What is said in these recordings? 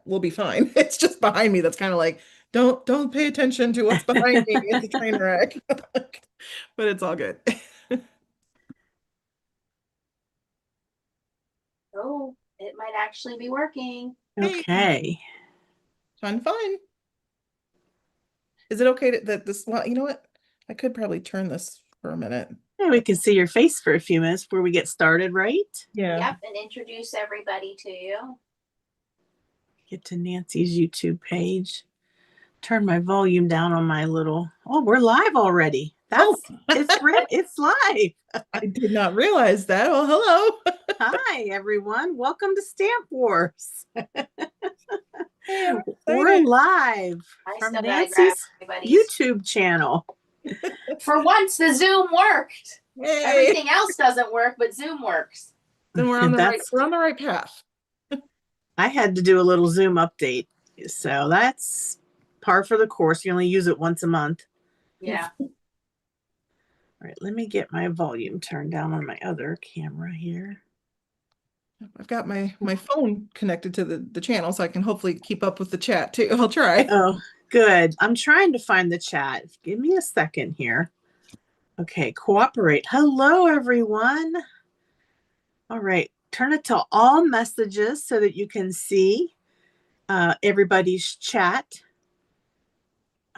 we'll be fine. It's just behind me that's kind of like, don't pay attention to what's behind me. It's a train wreck. But it's all good. Oh, it might actually be working. Hey, Okay. fine. Is it okay that this, well, you know what? I could probably turn this for a minute. And we can see your face for a few minutes before we get started, right? Yeah. Yep, and introduce everybody to you. Get to Nancy's YouTube page. Turn my volume down on my little. Oh, we're live already. It's live. I did not realize that. Well, hello. Hi, everyone. Welcome to Stamp Wars. Hey, We're live from Nancy's YouTube channel. For once, the Zoom worked. Hey. Everything else doesn't work, but Zoom works. Then we're on the right path. I had to do a little Zoom update, so that's par for the course. You only use it once a month. Yeah. All right, let me get my volume turned down on my other camera here. I've got my phone connected to the channel, so I can hopefully keep up with the chat too. I'll try. Oh, good. I'm trying to find the chat. Give me a second here. Okay, cooperate. Hello, everyone. All right, turn it to all messages so that you can see everybody's chat.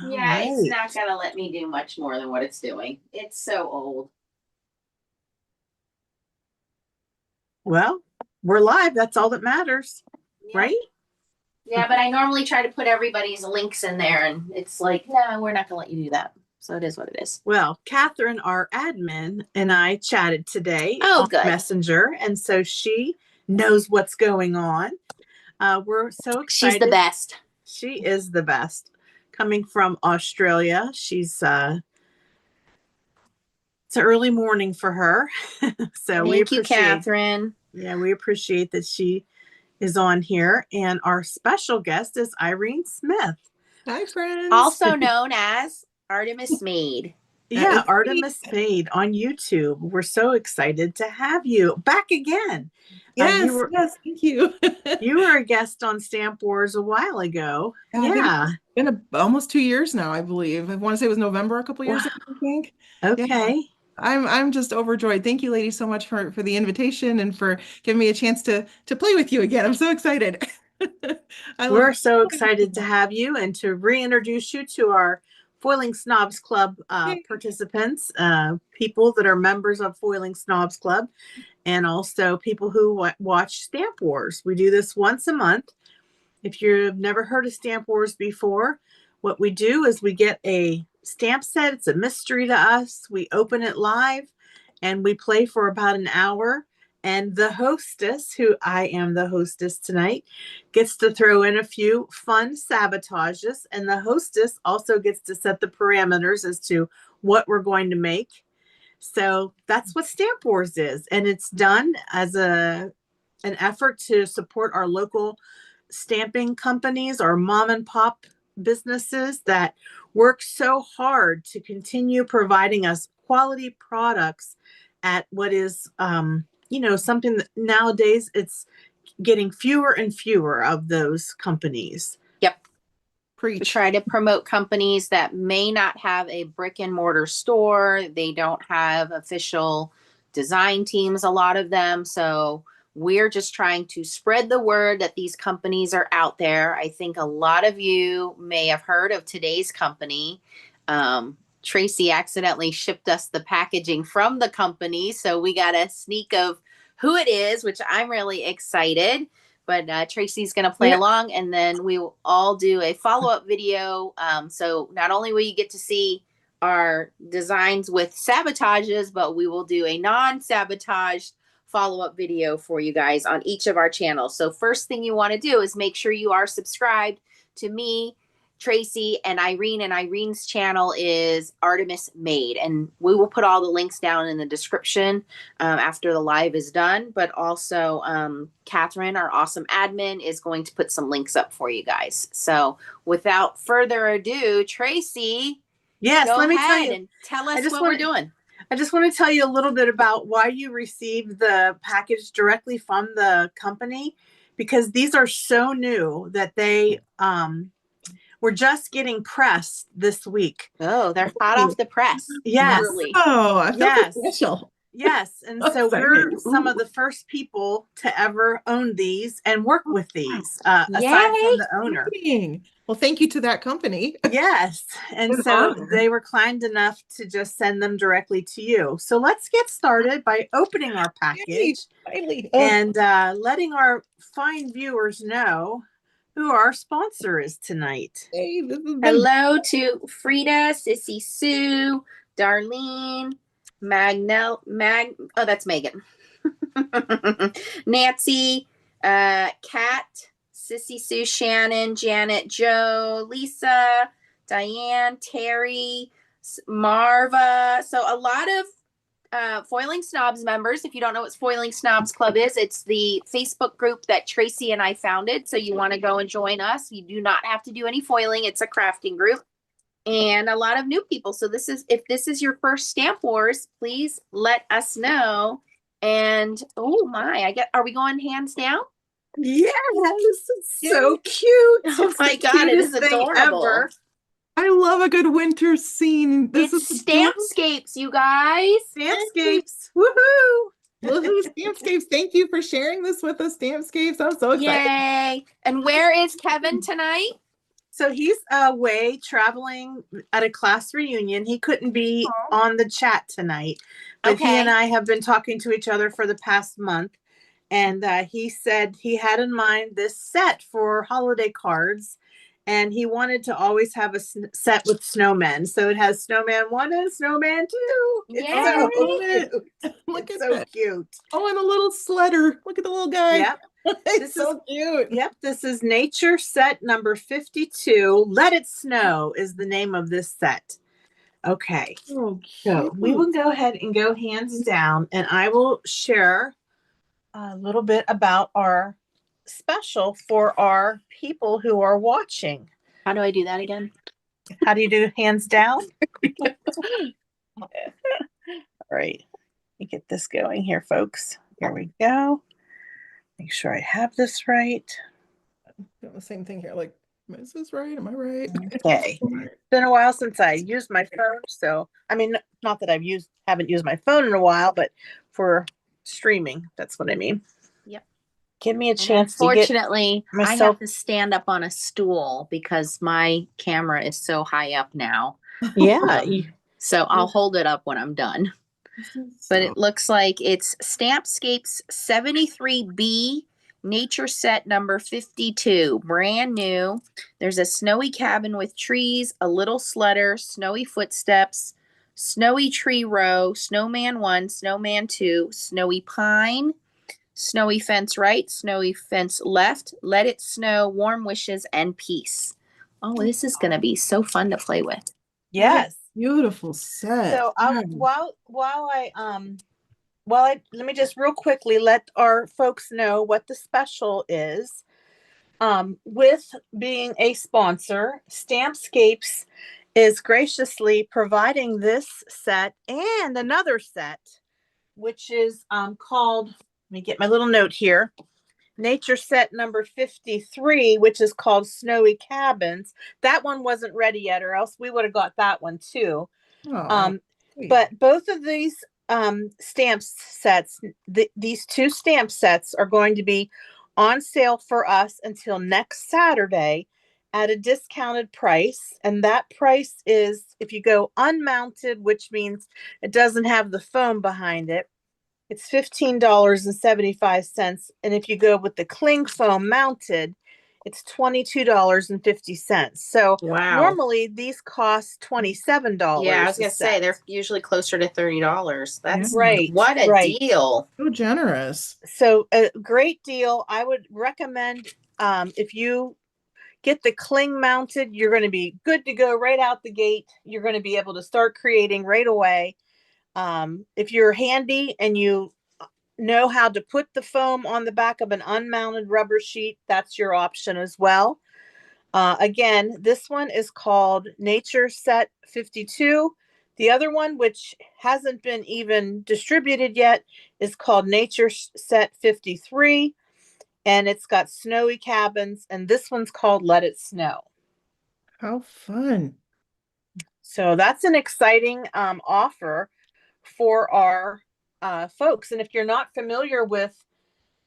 Yeah, it's not going to let me do much more than what it's doing. It's so old. Well, we're live. That's all that matters, right? Yeah, but I normally try to put everybody's links in there, and it's like, no, we're not going to let you do that. So it is what it is. Well, Catherine, our admin, and I chatted today on Messenger, and so she knows what's going on. We're so excited. She's the best. She is the best. Coming from Australia, she's it's an early morning for her. So Thank you, Catherine. Yeah, we appreciate that she is on here. And our special guest is Irene Smith. Hi, friends. Also known as Artemis Made. Yeah, Artemis Made on YouTube. We're so excited to have you back again. Yes, yes, thank you. You were a guest on Stamp Wars a while ago. Yeah. It's been almost 2 years now, I believe. I want to say it was November a couple years ago, I think. Okay. Yeah. I'm just overjoyed. Thank you, ladies, so much for the invitation and for giving me a chance to play with you again. I'm so excited. We're so excited to have you and to reintroduce you to our Foiling Snobs Club participants, people that are members of Foiling Snobs Club, and also people who watch Stamp Wars. We do this once a month. If you've never heard of Stamp Wars before, what we do is we get a stamp set. It's a mystery to us. We open it live and we play for about an hour. And the hostess, who I am the hostess tonight, gets to throw in a few fun sabotages. And the hostess also gets to set the parameters as to what we're going to make. So that's what Stamp Wars is. And it's done as an effort to support our local stamping companies, our mom and pop businesses that work so hard to continue providing us quality products at what is something that nowadays it's getting fewer and fewer of those companies. Yep. We try to promote companies that may not have a brick and mortar store. They don't have official design teams, a lot of them. So we're just trying to spread the word that these companies are out there. I think a lot of you may have heard of today's company. Tracy accidentally shipped us the packaging from the company, so we got a sneak of who it is, which I'm really excited. But Tracy's going to play along, and then we will all do a follow-up video. So not only will you get to see our designs with sabotages, but we will do a non-sabotaged follow-up video for you guys on each of our channels. So first thing you want to do is make sure you are subscribed to me, Tracy, and Irene. And Irene's channel is Artemis Made. And we will put all the links down in the description after the live is done. But also Catherine, our awesome admin, is going to put some links up for you guys. So without further ado, Tracy, let me tell you, and tell us what we're doing. I just want to tell you a little bit about why you received the package directly from the company, because these are so new that they were just getting pressed this week. Oh, they're hot off the press. Yes. Literally. Oh, I feel Yes. special. Yes. And So so we're excited. some Ooh. of the first people to ever own these and work with these, aside Yay. from the owner. Well, thank you to that company. Yes. And An so honor. they were kind enough to just send them directly to you. So let's get started by opening our package Finally. and letting our fine viewers know who our sponsor is tonight. Hey, this has been Hello to Frida, Sissy Sue, Darlene, oh, that's Megan. Nancy, Kat, Sissy Sue, Shannon, Janet, Joe, Lisa, Diane, Terry, Marva. So a lot of Foiling Snobs members. If you don't know what Foiling Snobs Club is, it's the Facebook group that Tracy and I founded. So you want to go and join us. You do not have to do any foiling. It's a crafting group. And a lot of new people. So if this is your first Stamp Wars, please let us know. And oh my, are we going hands down? Yes, it's so cute. Oh my God, it is adorable. Ever. I love a good winter scene. It's Stampscapes, you guys. Stampscapes. Woohoo! Woohoo, Stampscapes. Thank you for sharing this with us, Stampscapes. I'm so excited. Yay. And where is Kevin tonight? So he's away traveling at a class reunion. He couldn't be on the chat tonight, but he and I have been talking to each other for the past month. And he said he had in mind this set for holiday cards. And he wanted to always have a set with snowmen. So it has Snowman 1 and Snowman 2. It's so cute. Look It's at so that. cute. Oh, and a little sledder. Look at the little guy. Yep. It's so cute. Yep. This is Nature Set number 52. Let It Snow is the name of this set. Okay. Oh, So we will go ahead and go hands down, and I will share a little bit about our special for our people who are watching. How do I do that again? How do you do hands down? All right. Let me get this going here, folks. Here we go. Make sure I have this right. Doing the same thing here. Like, is this right? Am I right? Okay. It's been a while since I used my phone. So, I mean, not that haven't used my phone in a while, but for streaming, that's what I mean. Yep. Give me a chance to get Unfortunately, myself. I have to stand up on a stool because my camera is so high up now. Yeah. So I'll hold it up when I'm done. But it looks like it's Stampscapes 73B Nature Set number 52, brand new. There's a snowy cabin with trees, a little sledder, snowy footsteps, snowy tree row, snowman 1, snowman 2, snowy pine, snowy fence right, snowy fence left, let it snow, warm wishes, and peace. Oh, this is going to be so fun to play with. Yes. Beautiful set. So let me just real quickly let our folks know what the special is. With being a sponsor, Stampscapes is graciously providing this set and another set, which is called, let me get my little note here, Nature Set number 53, which is called Snowy Cabins. That one wasn't ready yet, or else we would have got that one too. But both of these stamp sets, these two stamp sets are going to be on sale for us until next Saturday at a discounted price. And that price is, if you go unmounted, which means it doesn't have the foam behind it, it's $15.75. And if you go with the cling foam mounted, it's $22.50. So normally these cost $27. Yeah, I was gonna say they're usually closer to $30. That's right. What a deal! So generous. So a great deal. I would recommend if you get the cling mounted, you're going to be good to go right out the gate. You're going to be able to start creating right away. If you're handy and you know how to put the foam on the back of an unmounted rubber sheet, that's your option as well. Again, this one is called Nature Set 52. The other one, which hasn't been even distributed yet, is called Nature Set 53. and it's got snowy cabins, and this one's called Let It Snow. How fun. So that's an exciting offer for our folks. And if you're not familiar with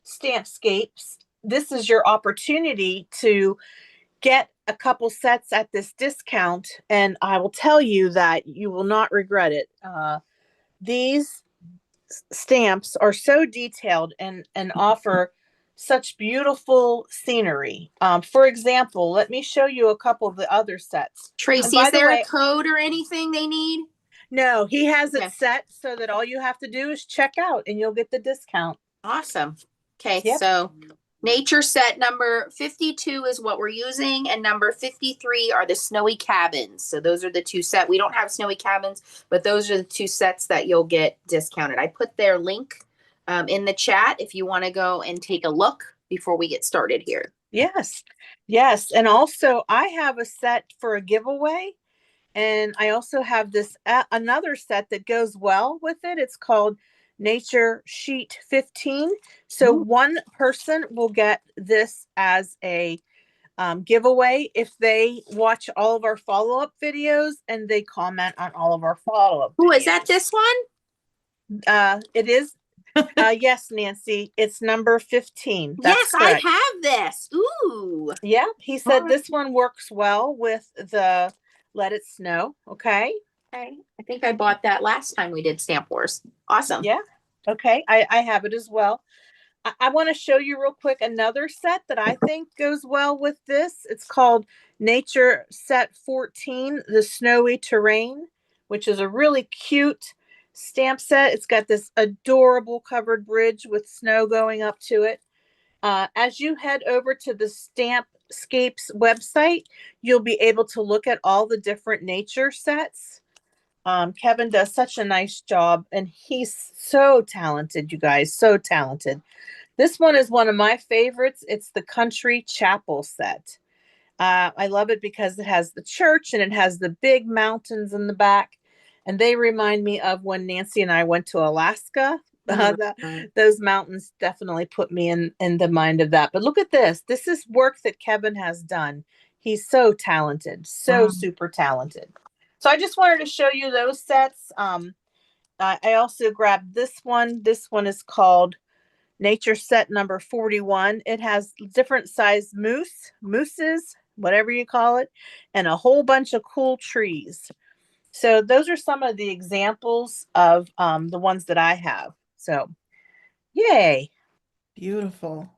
Stampscapes, this is your opportunity to get a couple sets at this discount. And I will tell you that you will not regret it. These stamps are so detailed and offer such beautiful scenery. For example, let me show you a couple of the other sets. Tracy, is there a code or anything they need? No, he has it set so that all you have to do is check out and you'll get the discount. Awesome. Okay, so nature set number 52 is what we're using, and number 53 are the snowy cabins. So those are the two sets. We don't have snowy cabins, but those are the two sets that you'll get discounted. I put their link in the chat if you want to go and take a look before we get started here. Yes. Yes. And also I have a set for a giveaway. And I also have this another set that goes well with it. It's called Nature Sheet 15. So one person will get this as a giveaway if they watch all of our follow-up videos and they comment on all of our follow-up videos. Is that this one? It is. Yes, Nancy, it's number 15. That's yes, correct. I have this. Ooh. Yeah, he said this one works well with the Let It Snow. Okay. I think I bought that last time we did Stamp Wars. Awesome. Yeah. Okay. I have it as well. I want to show you real quick another set that I think goes well with this. It's called Nature Set 14, the Snowy Terrain, which is a really cute stamp set. It's got this adorable covered bridge with snow going up to it. As you head over to the Stampscapes website, you'll be able to look at all the different nature sets. Kevin does such a nice job, and he's so talented, you guys, so talented. This one is one of my favorites. It's the Country Chapel set. I love it because it has the church and it has the big mountains in the back, and they remind me of when Nancy and I went to Alaska. Those mountains definitely put me in the mind of that. But look at this. This is work that Kevin has done. He's so talented, so super talented. So I just wanted to show you those sets. I also grabbed this one. This one is called Nature Set number 41. It has different size mooses, whatever you call it, and a whole bunch of cool trees. So those are some of the examples of the ones that I have. So, yay. Beautiful.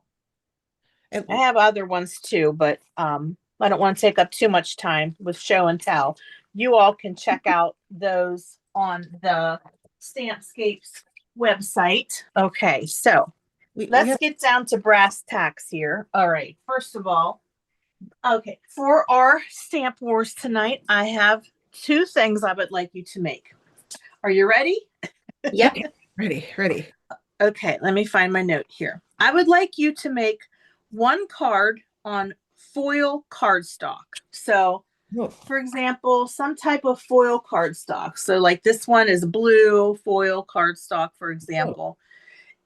I have other ones too, but I don't want to take up too much time with show and tell. You all can check out those on the Stampscapes website. Okay, so let's get down to brass tacks here. All right, first of all, okay, for our Stamp Wars tonight, I have two things I would like you to make. Are you ready? Yep. Ready. Okay, let me find my note here. I would like you to make one card on foil cardstock. So, for example, some type of foil cardstock. So like this one is blue foil cardstock, for example.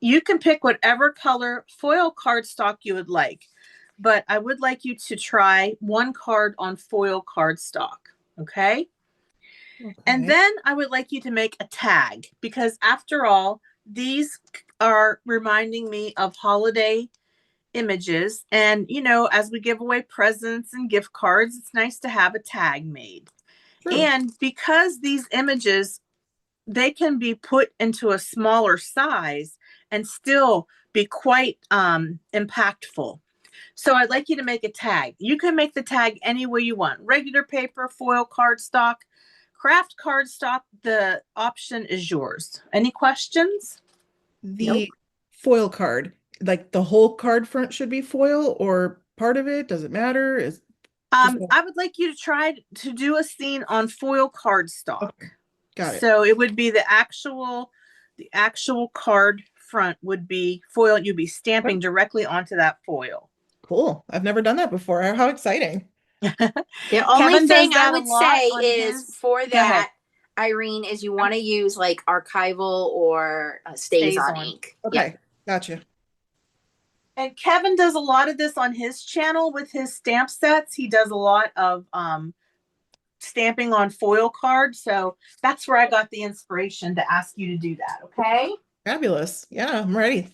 You can pick whatever color foil cardstock you would like, but I would like you to try one card on foil cardstock. Okay. And then I would like you to make a tag, because after all, these are reminding me of holiday images. And, you know, as we give away presents and gift cards, it's nice to have a tag made. True. And because these images, they can be put into a smaller size and still be quite impactful. So I'd like you to make a tag. You can make the tag any way you want. Regular paper, foil cardstock, craft cardstock, the option is yours. Any questions? The foil card, like the whole card front should be foil or part of it? Does it matter? I would like you to try to do a scene on foil cardstock. Okay. Got it. So it would be the actual card front would be foil. You'd be stamping directly onto that foil. Cool. I've never done that before. How exciting. The only thing I would say is for that, Irene, is you want to use like archival or stays on ink. Okay. Gotcha. And Kevin does a lot of this on his channel with his stamp sets. He does a lot of stamping on foil cards. So that's where I got the inspiration to ask you to do that. Okay. Fabulous. Yeah, I'm ready.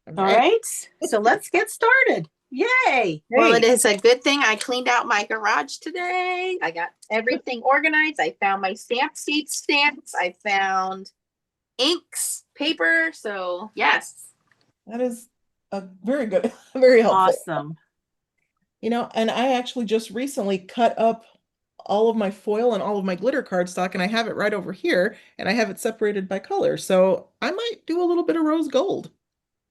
I'm All ready. right. So let's get started. Yay. Well, it Hey, is a good thing I cleaned out my garage today. I got everything organized. I found my Stampscapes stamps. I found inks, paper. So, yes. that is a very good, very helpful. Awesome. And I actually just recently cut up all of my foil and all of my glitter cardstock, and I have it right over here, and I have it separated by color. So I might do a little bit of rose gold.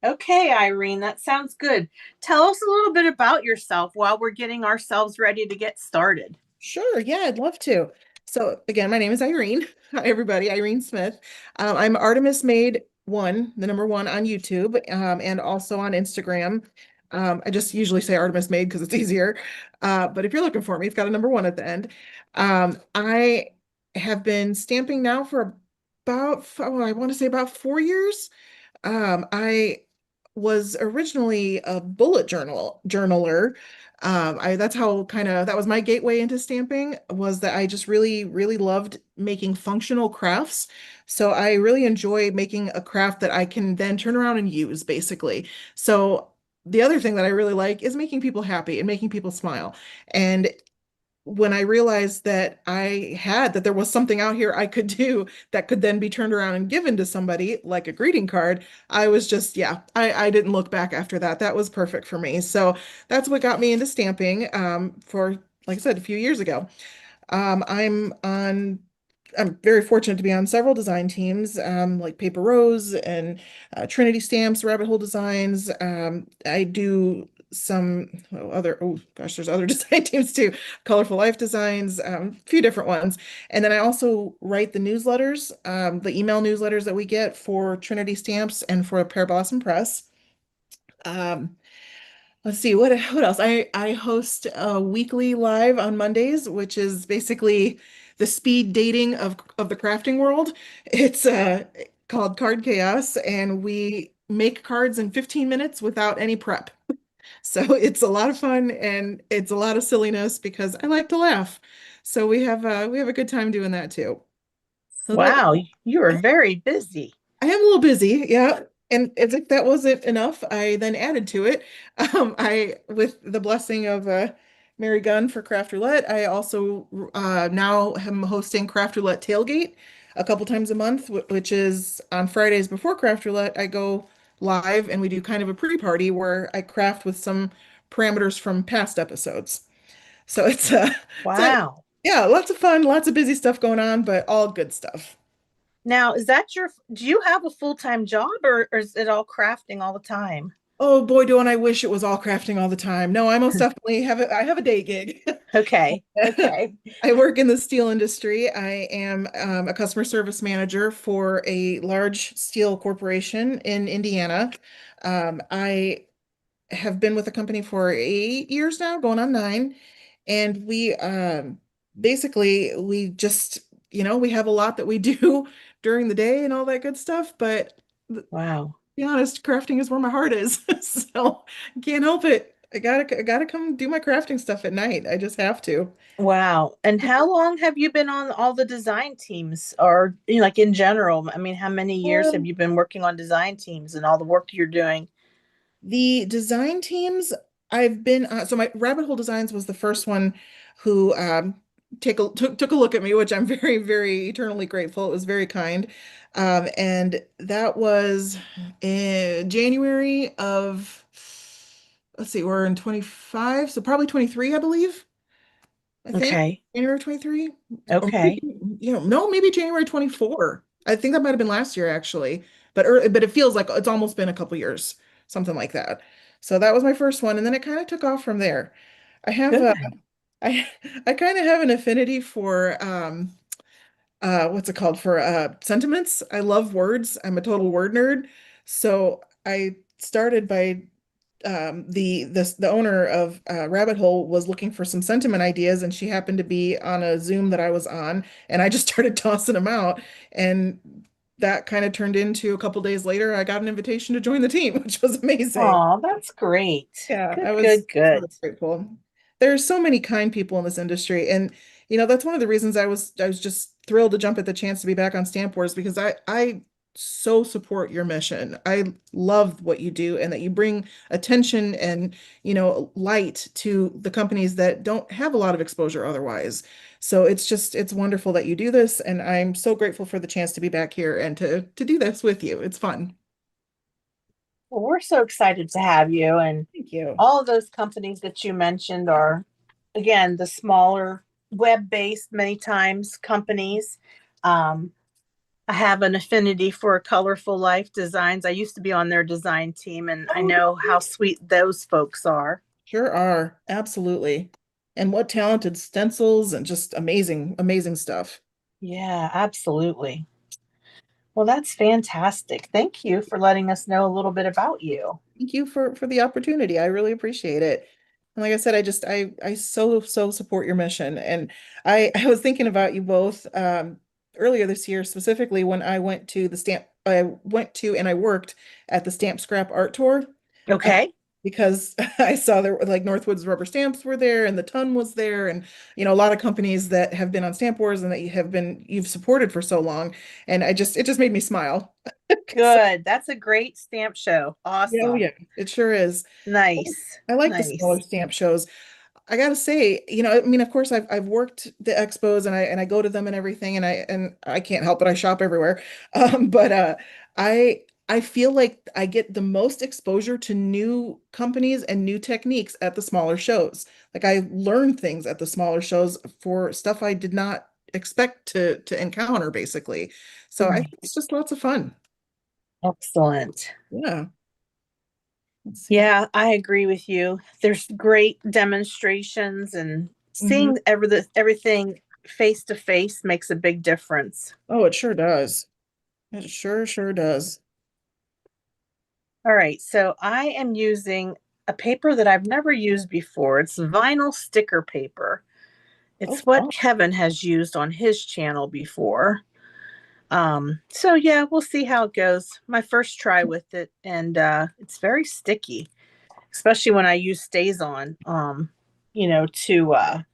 Okay, Irene, that sounds good. Tell us a little bit about yourself while we're getting ourselves ready to get started. Sure, yeah, I'd love to. So again, my name is Irene. Hi, everybody, Irene Smith. I'm Artemis Made One, the number one on YouTube, and also on Instagram. I just usually say Artemis Made because it's easier. But if you're looking for me, it's got a number one at the end. I have been stamping now for about, oh, I want to say about 4 years. I was originally a bullet journaler. That's how that was my gateway into stamping, was that I just really, really loved making functional crafts. So I really enjoy making a craft that I can then turn around and use, basically. So the other thing that I really like is making people happy and making people smile. And when I realized that there was something out here I could do that could then be turned around and given to somebody like a greeting card, I was just, yeah, I didn't look back after that. That was perfect for me. So that's what got me into stamping, for, like I said, a few years ago. Um, I'm on, I'm very fortunate to be on several design teams, like Paper Rose and Trinity Stamps, Rabbit Hole Designs. I do some oh gosh, there's other design teams too, Colorful Life Designs, a few different ones. And then I also write the newsletters, the email newsletters that we get for Trinity Stamps and for Pear Blossom Press. Um, Let's see what else. I host a weekly live on Mondays, which is basically the speed dating of the crafting world. It's called Card Chaos, and we make cards in 15 minutes without any prep. So it's a lot of fun and it's a lot of silliness because I like to laugh. So we have a good time doing that too. So that Wow, you are very busy. I am a little busy, yeah. And as if that wasn't enough, I then added to it. With the blessing of Mary Gunn for Craft Roulette, I also now am hosting Craft Roulette Tailgate a couple times a month, which is on Fridays before Craft Roulette. I go live and we do kind of a pre-party where I craft with some parameters from past episodes. So Wow. yeah, lots of fun, lots of busy stuff going on, but all good stuff. Now, do you have a full-time job or is it all crafting all the time? Oh boy, do I wish it was all crafting all the time. No, I most definitely I have a day gig. Okay. Okay. I work in the steel industry. I am a customer service manager for a large steel corporation in Indiana. I have been with the company for 8 years now, going on 9. And we basically we just, we have a lot that we do during the day and all that good stuff, but Wow. be honest, crafting is where my heart is. So I can't help it. I gotta come do my crafting stuff at night. I just have to. Wow. And how long have you been on all the design teams or like in general? I mean, how many years have Um, you been working on design teams and all the work you're doing? the design teams I've been so my Rabbit Hole Designs was the first one who took a look at me, which I'm very, very eternally grateful. It was very kind. And that was in January of, let's see, we're in 25, so probably 23, I believe. I think Okay. January 23, or maybe, Okay. no, maybe January 24. I think that might have been last year actually, but it feels like it's almost been a couple years, something like that. So that was my first one, and then it kind of took off from there. I have Good. I I kind of have an affinity for what's it called, for sentiments. I love words. I'm a total word nerd. So I started by the owner of Rabbit Hole was looking for some sentiment ideas, and she happened to be on a Zoom that I was on, and I just started tossing them out, and that kind of turned into a couple days later, I got an invitation to join the team, which was amazing. Oh, that's great. Yeah, Good, I was good, good. so grateful. There's so many kind people in this industry, and that's one of the reasons I was just thrilled to jump at the chance to be back on Stamp Wars because I so support your mission. I love what you do and that you bring attention and light to the companies that don't have a lot of exposure otherwise. So it's wonderful that you do this, and I'm so grateful for the chance to be back here and to do this with you. It's fun. Well, we're so excited to have you. And Thank you. all of those companies that you mentioned are, again, the smaller web-based, many times companies. Um, I have an affinity for Colorful Life Designs. I used to be on their design team, and I Oh, know how sweet those folks are. sure are. Absolutely. And what talented stencils and just amazing, amazing stuff. Yeah, absolutely. Well, that's fantastic. Thank you for letting us know a little bit about you. Thank you for the opportunity. I really appreciate it. And like I said, I so support your mission. And I was thinking about you both earlier this year, specifically when I went to and I worked at the Stamp Scrap Art Tour. uh, Okay. because I saw there were like Northwoods Rubber Stamps were there and the Ton was there and a lot of companies that have been on Stamp Wars and that you've supported for so long. And it just made me smile. So, Good. That's a great stamp show. yeah, oh Awesome. yeah, it sure is. Nice. I like the smaller Nice. stamp shows. I gotta say, I mean, of course, I've worked the expos and I go to them and everything, and I can't help it. I shop everywhere. But I feel like I get the most exposure to new companies and new techniques at the smaller shows. Like I learn things at the smaller shows for stuff I did not expect to encounter, basically. So I think Nice. it's just lots of fun. Excellent. Yeah. Let's see. Yeah, I agree with you. There's great demonstrations, and Mhm. seeing everything face to face makes a big difference. Oh, it sure does. It sure does. All right, so I am using a paper that I've never used before. It's vinyl sticker paper. Oh, It's what fun. Kevin has used on his channel before. So yeah, we'll see how it goes. My first try with it, and it's very sticky, especially when I use StazOn, to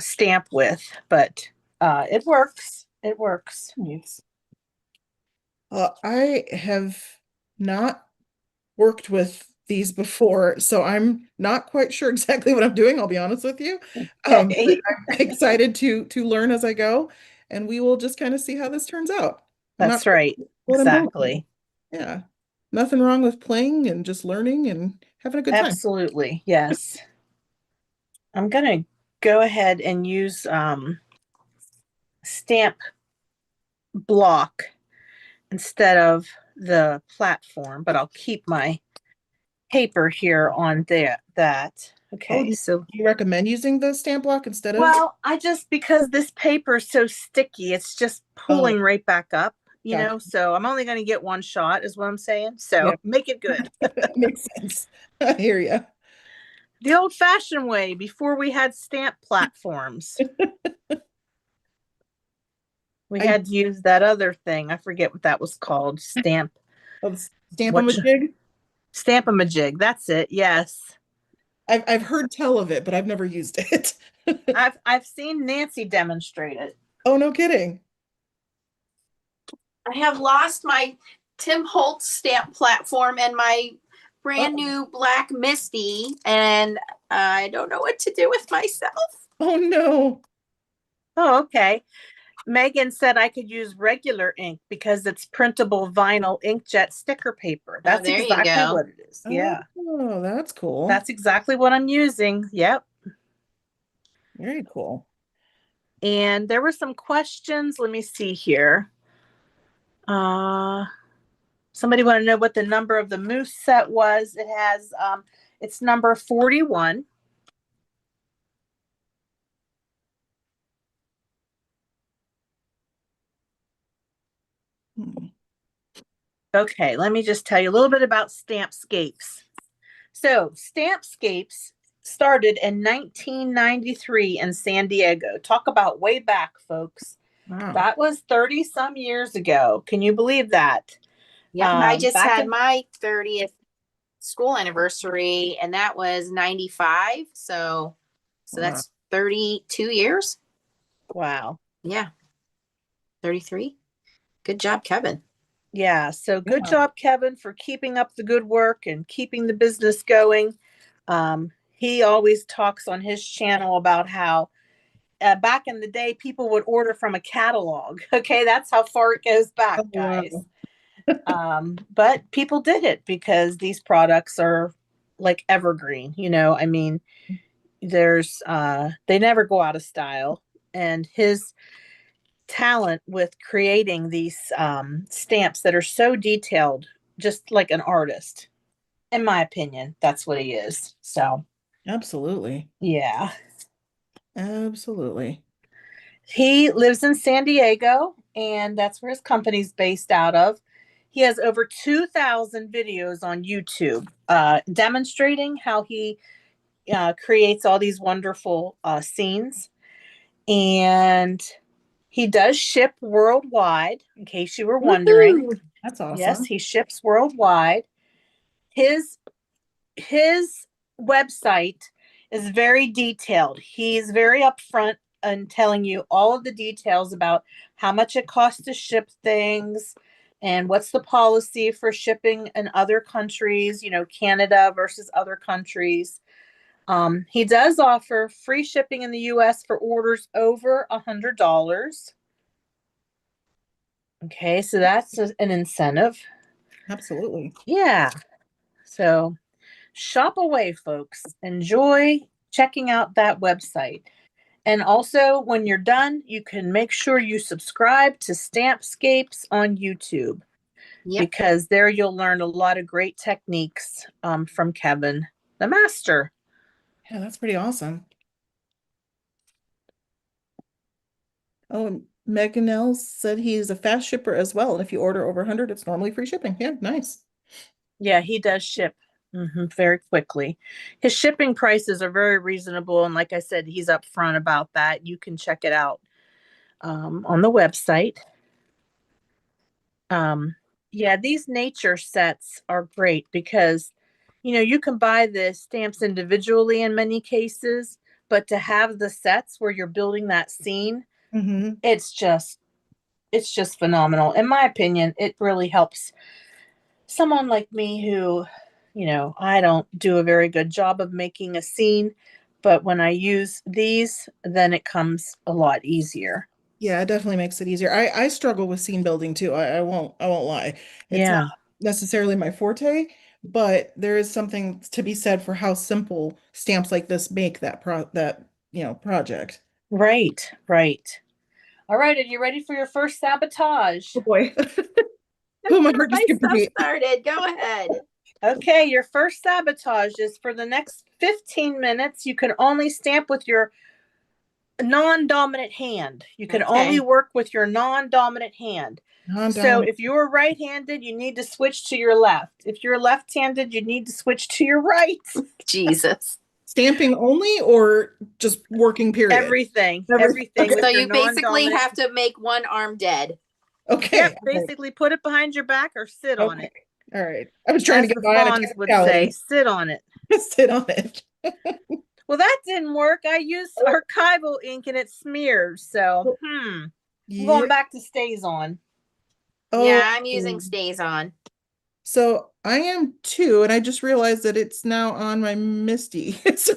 stamp with. But it works. It works. Nice. I have not worked with these before, so I'm not quite sure exactly what I'm doing, I'll be honest with you. But Okay. I'm excited to learn as I go, and we will just kind of see how this turns out. I'm not That's sure right. what I'm doing. Exactly. Yeah. Nothing wrong with playing and just learning and having a good time. Absolutely. Yes. I'm gonna go ahead and use stamp block instead of the platform, but I'll keep my paper here on that. Oh, Okay, do so you recommend using the stamp block instead of? well, I just because this paper is so sticky, it's just Oh, pulling right back up, gotcha. so I'm only going to get one shot, is what I'm saying. So Yeah, make it good. makes sense. I hear you. The old fashioned way before we had stamp platforms. We I had to use that other thing. I forget what that was called. stamp them What? a jig. Stamp-a-majig. That's it. Yes. I've heard tell of it, but I've never used it. I've seen Nancy demonstrate it. Oh, no kidding. I have lost my Tim Holtz stamp platform and my brand Oh, new black Misty, and I don't know what to do with myself. oh no. Oh, okay. Megan said I could use regular ink because it's printable vinyl inkjet sticker paper. Oh, That's there you exactly go. what it is. Yeah. Oh, that's cool. That's exactly what I'm using. Yep. Very cool. And there were some questions. Let me see here. Uh Somebody want to know what the number of the moose set was. It's number 41. Hmm. Okay, let me just tell you a little bit about Stampscapes. So, Stampscapes started in 1993 in San Diego. Talk about way back, folks. Wow. That was 30 some years ago. Can you believe that? Yeah, I just back had in- my 30th school anniversary, and that was 95. So Wow. that's 32 years. Wow. Yeah. 33. Good job, Kevin. Yeah. So good Yeah. job, Kevin, for keeping up the good work and keeping the business going. He always talks on his channel about how back in the day, people would order from a catalog. Okay. That's how far it goes back, Oh, guys. wow. But people did it because these products are like evergreen, I mean, there's they never go out of style. And his talent with creating these stamps that are so detailed, just like an artist, in my opinion, that's what he is. So Absolutely. yeah, Absolutely. he lives in San Diego, and that's where his company's based out of. He has over 2,000 videos on YouTube demonstrating how he creates all these wonderful scenes. And he does ship worldwide, in case you were wondering. Woohoo! That's Yes, awesome. he ships worldwide. His his website is very detailed. He's very upfront and telling you all of the details about how much it costs to ship things and what's the policy for shipping in other countries, Canada versus other countries. He does offer free shipping in the US for orders over $100. Okay, so that's an incentive. Absolutely. Yeah. So shop away, folks. Enjoy checking out that website. And also, when you're done, you can make sure you subscribe to Stampscapes on YouTube, because there you'll learn a lot of great techniques from Kevin, the master. Yeah, that's pretty awesome. Oh, and Megan Els said he's a fast shipper as well. And if you order over 100, it's normally free shipping. Yeah, nice. Yeah, he does ship very quickly. His shipping prices are very reasonable. And like I said, he's upfront about that. You can check it out on the website. Yeah, these nature sets are great because, you can buy the stamps individually in many cases, but to have the sets where you're building that scene, Mm-hmm. it's just phenomenal. In my opinion, it really helps someone like me who, I don't do a very good job of making a scene, but when I use these, then it comes a lot easier. Yeah, it definitely makes it easier. I struggle with scene building too. I won't lie. It's not Yeah, necessarily my forte, but there is something to be said for how simple stamps like this make that project. right, right. All right, are you ready for your first sabotage? Oh boy. Oh, my Get heart just my skipped a stuff beat. started. Go ahead. Okay, your first sabotage is for the next 15 minutes. You can only stamp with your non-dominant hand. You can only work with your non-dominant hand. So if you're right-handed, you need to switch to your left. If you're left-handed, you need to switch to your right. Jesus. Stamping only or just working period? Everything. Okay. Everything So with your you basically non-dominant. have to make one arm dead. Okay. Yep, All right. basically put it behind your back or sit on Okay. it. All right. I was trying to As get the by on a Fawns would say, technicality. sit on it. Sit on it. Well, that didn't work. I used archival ink and it smeared. So, I'm Yeah. going back to stays on. Yeah, Oh, I'm using stays on. so I am too, and I just realized that it's now on my Misty. So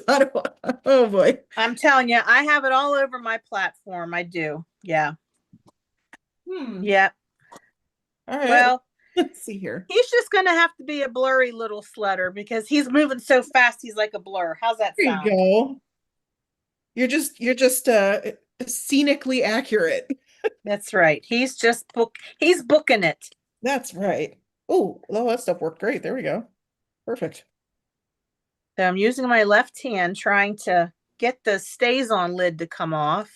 oh boy. I'm telling you, I have it all over my platform. I do. Yeah. Yeah. All right. Well, Let's see here. he's just going to have to be a blurry little slutter because he's moving so fast. He's like a blur. How's that There you sound? go. You're just scenically accurate. That's right. He's booking it. That's right. Oh, all that stuff worked great. There we go. Perfect. So I'm using my left hand trying to get the stays on lid to come off.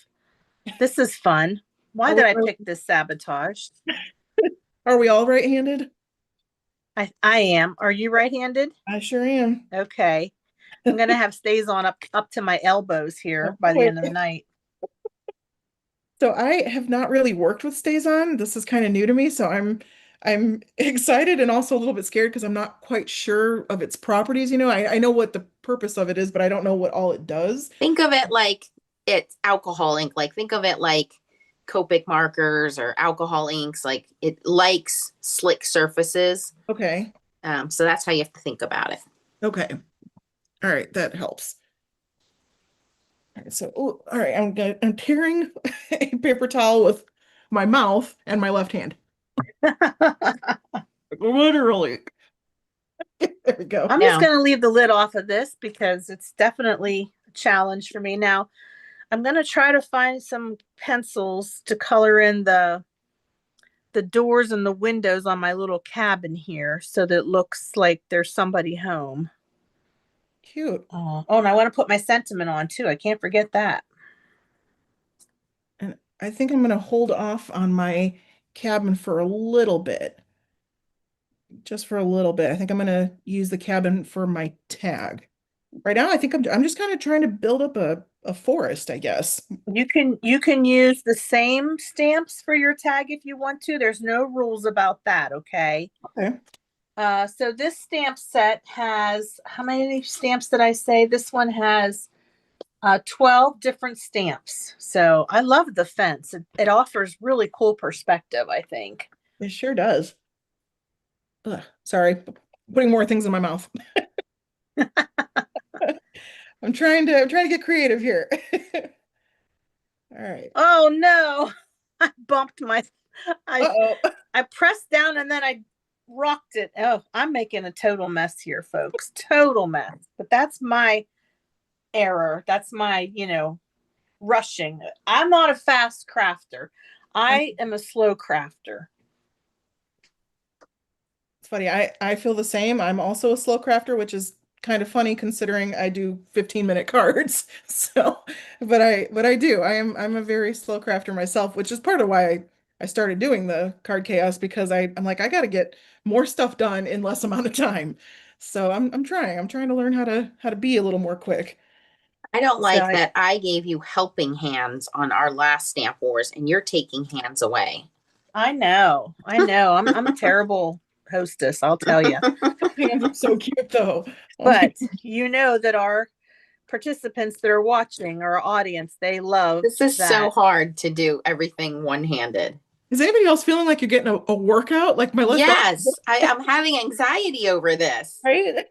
This is fun. Why did I pick this sabotage? Are we all right-handed? I am. Are you right-handed? I sure am. Okay. I'm gonna have stays on up to my elbows here by the end of the night. So I have not really worked with StazOn. This is kind of new to me, so I'm excited and also a little bit scared because I'm not quite sure of its properties. I know what the purpose of it is, but I don't know what all it does. Think of it like it's alcohol ink. Like think of it like Copic markers or alcohol inks. Like it likes slick surfaces. Okay. So that's how you have to think about it. Okay. All right, that helps. All right, so all right, I'm tearing a paper towel with my mouth and my left hand. Literally. There we go. I'm just going to leave the lid off of this because it's definitely a challenge for me. Now, I'm going to try to find some pencils to color in the doors and the windows on my little cabin here so that it looks like there's somebody home. Cute. Oh, and I want to put my sentiment on too. I can't forget that. And I think I'm going to hold off on my cabin for a little bit. Just for a little bit. I think I'm going to use the cabin for my tag. Right now, I think I'm just kind of trying to build up a forest, I guess. You can use the same stamps for your tag if you want to. There's no rules about that, okay? Okay. So this stamp set has, how many stamps did I say? This one has 12 different stamps. So I love the fence. It offers really cool perspective, I think. It sure does. Ugh, sorry, putting more things in my mouth. I'm trying to get creative here. All right. Oh no, I bumped Uh-oh. I pressed down and then I rocked it. Oh, I'm making a total mess here, folks. Total mess. But that's my error. That's my, rushing. I'm not a fast crafter. I am a slow crafter. It's funny. I feel the same. I'm also a slow crafter, which is kind of funny considering I do 15-minute cards. So, but I do. I'm a very slow crafter myself, which is part of why I started doing the card chaos because I'm like I got to get more stuff done in less amount of time. So I'm trying. I'm trying to learn how to be a little more quick. I don't like that I gave you helping hands on our last Stamp Wars and you're taking hands away. I know. I'm a terrible hostess, I'll tell you. Hands are so cute though. But you know that our participants that are watching, our audience, they love this is so hard to do everything one-handed. Is anybody else feeling like you're getting a workout? Like my left Yes, I'm having anxiety over this. right?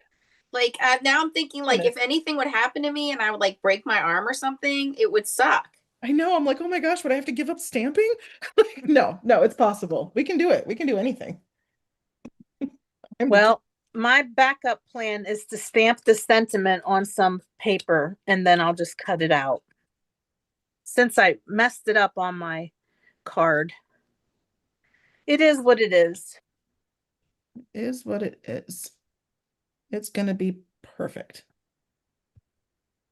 Like now I'm thinking like if anything would happen to me and I would like break my arm or something, it would suck. I know. I'm like, oh my gosh, would I have to give up stamping? No, it's possible. We can do it. We can do anything. Well, my backup plan is to stamp the sentiment on some paper and then I'll just cut it out. Since I messed it up on my card. It is what it is. It is what it is. It's going to be perfect.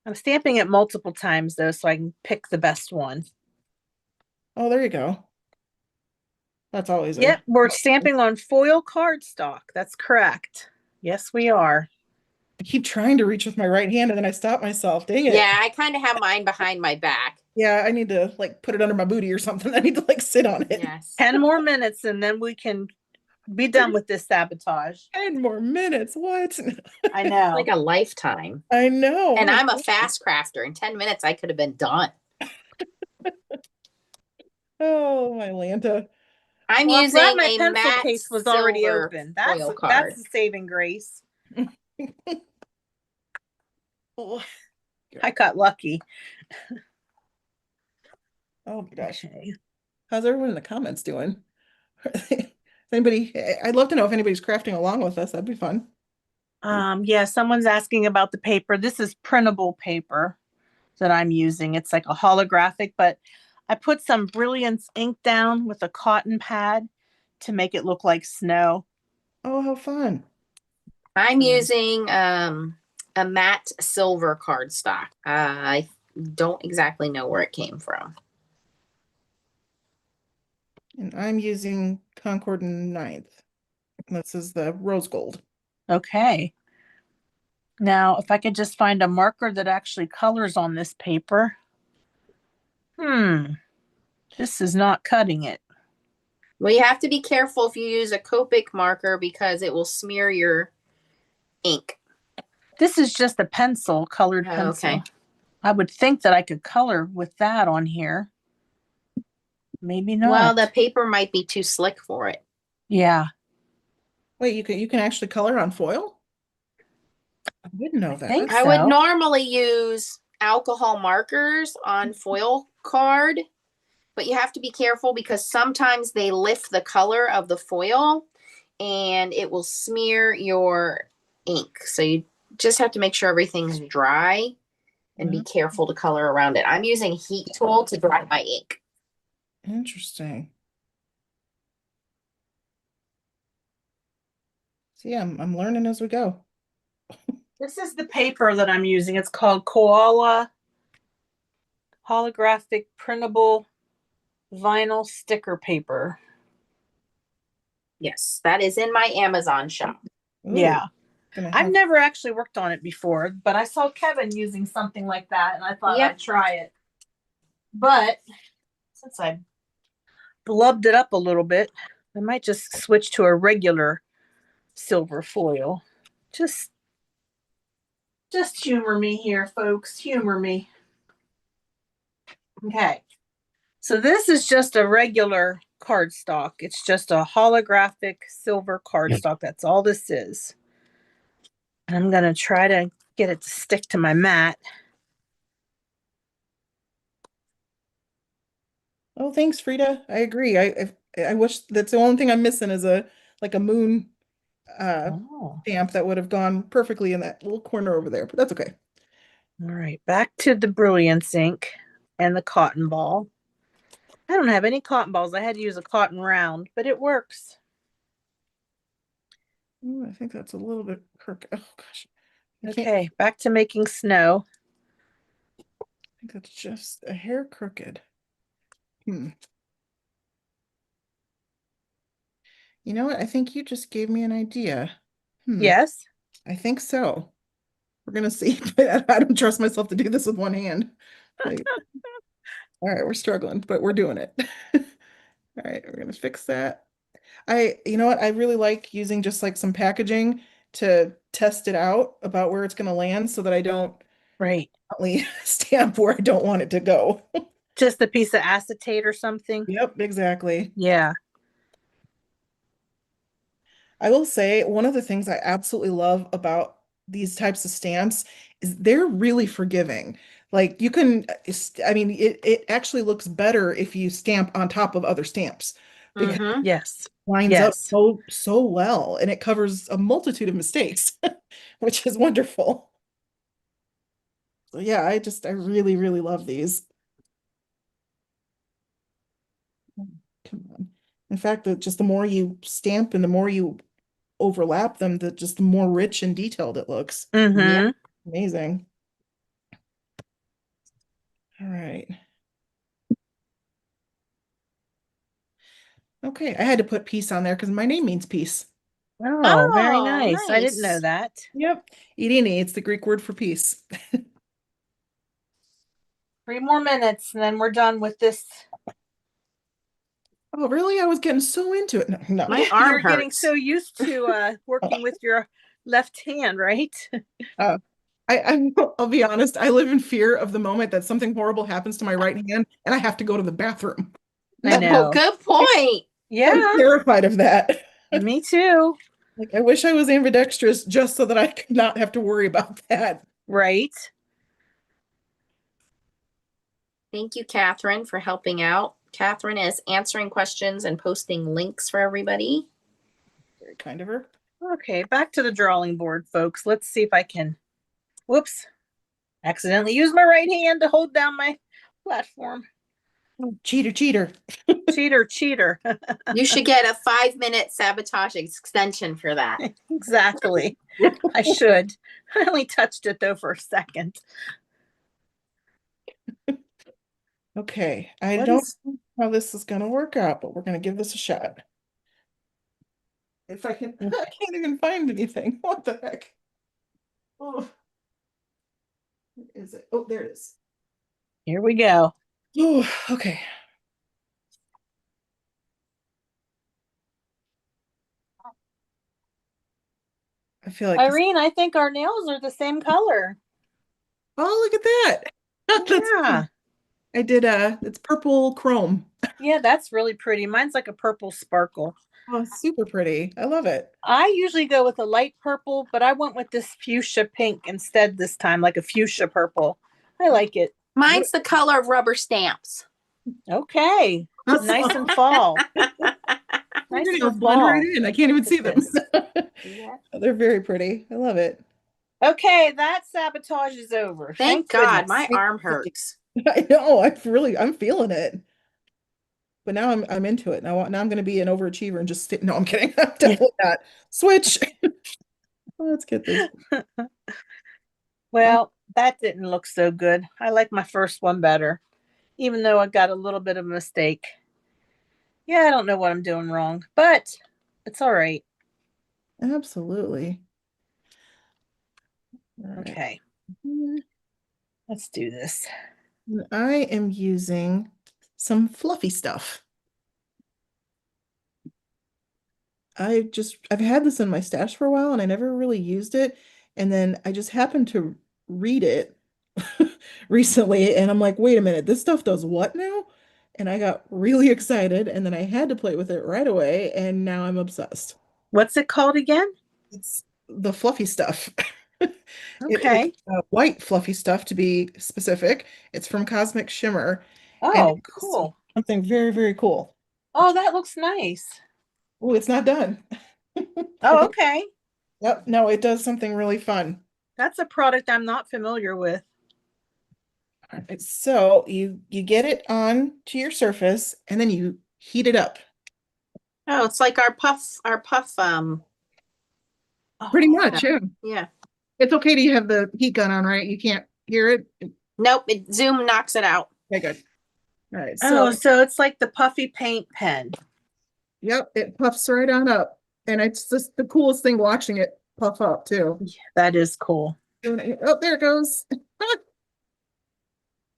I'm stamping it multiple times though, so I can pick the best one. Oh, there you go. That's always Yep, we're stamping on foil cardstock. That's correct. Yes, we are. I keep trying to reach with my right hand and then I stop myself. Dang it. Yeah, I kind of have mine behind my back. Yeah, I need to like put it under my booty or something. I need to like sit on it. Yes. 10 more minutes and then we can be done with this sabotage. 10 more minutes. What? I know. Like a lifetime. I know. And I'm a fast crafter. In 10 minutes, I could have been done. Oh, my Lanta. I'm using my pencil matte case was already open. That's a saving grace. Oh, I got lucky. oh my gosh. Okay. How's everyone in the comments doing? Anybody? I'd love to know if anybody's crafting along with us. That'd be fun. Yeah, someone's asking about the paper. This is printable paper that I'm using. It's like a holographic, but I put some Brilliance ink down with a cotton pad to make it look like snow. Oh, how fun. I'm using a matte silver cardstock. I don't exactly know where it came from. And I'm using Concord 9th. This is the rose gold. Okay. Now, if I could just find a marker that actually colors on this paper. This is not cutting it. Well, you have to be careful if you use a Copic marker because it will smear your ink. This is just a pencil, colored pencil. Okay. I would think that I could color with that on here. Maybe not. Well, the paper might be too slick for it. Yeah. Wait, you can actually color on foil? I didn't know that. think I would so. normally use alcohol markers on foil card, but you have to be careful because sometimes they lift the color of the foil and it will smear your ink. So you just have to make sure everything's dry and be careful to color around it. I'm using a heat tool to dry my ink. Interesting. See, I'm learning as we go. This is the paper that I'm using. It's called Koala Holographic Printable Vinyl Sticker Paper. Yes, that is in my Amazon shop. Ooh, Yeah. gonna I've have- never actually worked on it before, but I saw Kevin using something like that and I thought Yep. I'd try it. But since I blubbed it up a little bit, I might just switch to a regular silver foil. Just humor me here, folks. Humor me. Okay. So this is just a regular cardstock. It's just a holographic silver cardstock. That's all this is. And I'm going to try to get it to stick to my mat. Oh, thanks, Frida. I agree. I wish that's the only thing I'm missing is a moon stamp that would have gone perfectly in that little corner over there, but that's okay. All right, back to the Brilliance ink and the cotton ball. I don't have any cotton balls. I had to use a cotton round, but it works. Ooh, I think that's a little bit crooked. Oh gosh. Okay, back to making snow. I think that's just a hair crooked. You know what? I think you just gave me an idea. Yes. I think so. We're gonna see. But I don't trust myself to do this with one hand. Like, all right, we're struggling, but we're doing it. All right, we're gonna fix that. You know what? I really like using just like some packaging to test it out about where it's gonna land so that I don't Right. stamp where I don't want it to go. Just a piece of acetate or something. Yep, exactly. Yeah. I will say one of the things I absolutely love about these types of stamps is they're really forgiving. Like you can, I mean, it actually looks better if you stamp on top of other stamps because Yes. it lines up so well and it covers a multitude of mistakes, which is wonderful. So yeah, I really, really love these. Come on. In fact, just the more you stamp and the more you overlap them, the more rich and detailed it looks. Mm-hmm. Amazing. All right. Okay, I had to put peace on there because my name means peace. Oh, very nice. I didn't know that. Yep. Irene, it's the Greek word for peace. 3 more minutes and then we're done with this. Oh, really? I was getting so into it. No. My arm You're getting hurts. so used to working with your left hand, right? I'll be honest, I live in fear of the moment that something horrible happens to my right hand and I have to go to the bathroom. I know. Oh, good point. Yeah. I'm terrified of that. Me too. Like, I wish I was ambidextrous just so that I could not have to worry about that. Right. Thank you, Catherine, for helping out. Catherine is answering questions and posting links for everybody. Very kind of her. Okay, back to the drawing board, folks. Let's see if I can, whoops, accidentally use my right hand to hold down my platform. Oh, cheater, cheater. Cheater. You should get a 5-minute sabotage extension for that. Exactly. I should. I only touched it though for a second. Okay, I don't know how this is going to work out, but we're going to give this a shot. If I can, I can't even find anything. What the heck? Oh, where is it? Oh, there it is. Here we go. Oh, okay. I feel like Irene, I think our nails are the same color. oh, look at that. That's Yeah. I did it's purple chrome. Yeah, that's really pretty. Mine's like a purple sparkle. Oh, super pretty. I love it. I usually go with a light purple, but I went with this fuchsia pink instead this time, like a fuchsia purple. I like it. Mine's the color of rubber stamps. Okay. Nice and fall. Nice Fingernails and blend fall. right in. I can't even see them. Yeah. They're very pretty. I love it. Okay, that sabotage is over. Thank God, goodness. my arm hurts. I know. I'm feeling it. But now I'm into it. Now I'm going to be an overachiever and just no, I'm kidding. I'm definitely not. Switch. Let's get this. Well, that didn't look so good. I like my first one better, even though I got a little bit of a mistake. Yeah, I don't know what I'm doing wrong, but it's all right. Absolutely. All right. Okay. Let's do this. And I am using some fluffy stuff. I've had this in my stash for a while and I never really used it. And then I just happened to read it recently and I'm like, wait a minute, this stuff does what now? And I got really excited and then I had to play with it right away and now I'm obsessed. What's it called again? It's the fluffy stuff. Okay. It's white fluffy stuff to be specific. It's from Cosmic Shimmer. And Oh, it's cool. something very, very cool. Oh, that looks nice. Oh, it's not done. Oh, okay. Yep, no, it does something really fun. That's a product I'm not familiar with. All right, so you get it on to your surface and then you heat it up. Oh, it's like our puff, Pretty much, yeah. yeah. It's okay to have the heat gun on, right? You can't hear it. Nope, Zoom knocks it out. Okay, good. All right, Oh, so it's like the puffy paint pen. yep, it puffs right on up. And it's just the coolest thing watching it puff up too. Yeah, that is cool. Oh, there it goes.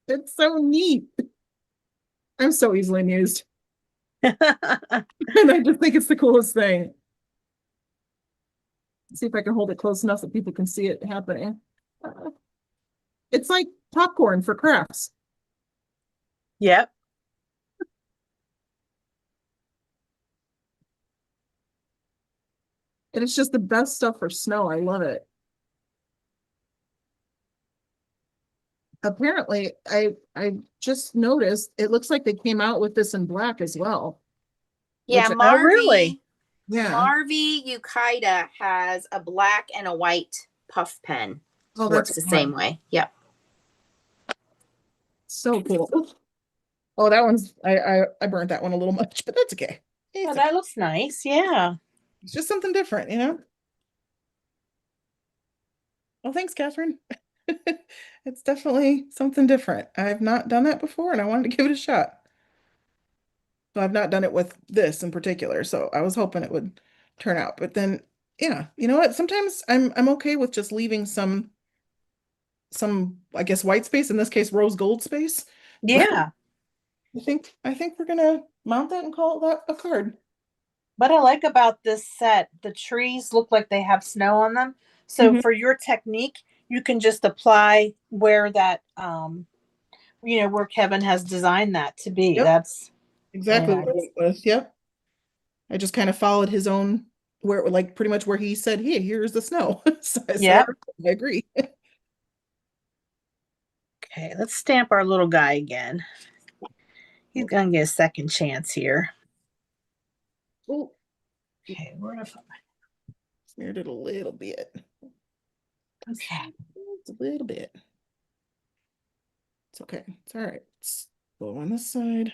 It's so neat. I'm so easily amused. And I just think it's the coolest thing. Let's see if I can hold it close enough so people can see it happening. It's like popcorn for crafts. Yep. And it's just the best stuff for snow. I love it. Apparently, I just noticed it looks like they came out with this in black as well. Yeah, Which- Marvy, really? Yeah. Marvy Ukaida has a black and a white puff pen. Oh, Works that's the same way. Yep. so cool. Oh, that one's I burnt that one a little much, but that's okay. Oh, that looks nice. Yeah. It's just something different, you know? Oh, thanks, Catherine. It's definitely something different. I've not done that before and I wanted to give it a shot. So I've not done it with this in particular, so I was hoping it would turn out. But then, yeah, you know what? Sometimes I'm okay with just leaving some I guess white space, in this case rose gold space. Yeah. I think we're gonna mount that and call that a card. What I like about this set, the trees look like they have snow on them. So Mhm. for your technique, you can just apply where that where Kevin has designed that to be. Yep. That's Exactly Yeah. what I went with. Yep. I just kind of followed his own where like pretty much where he said, hey, here's the snow. So I said, Yep. I agree. Okay, let's stamp our little guy again. He's gonna get a second chance here. Oh, Okay, where did I put my smeared it a little bit. Okay. It's a little bit. It's okay. It's all right. Let's go on this side.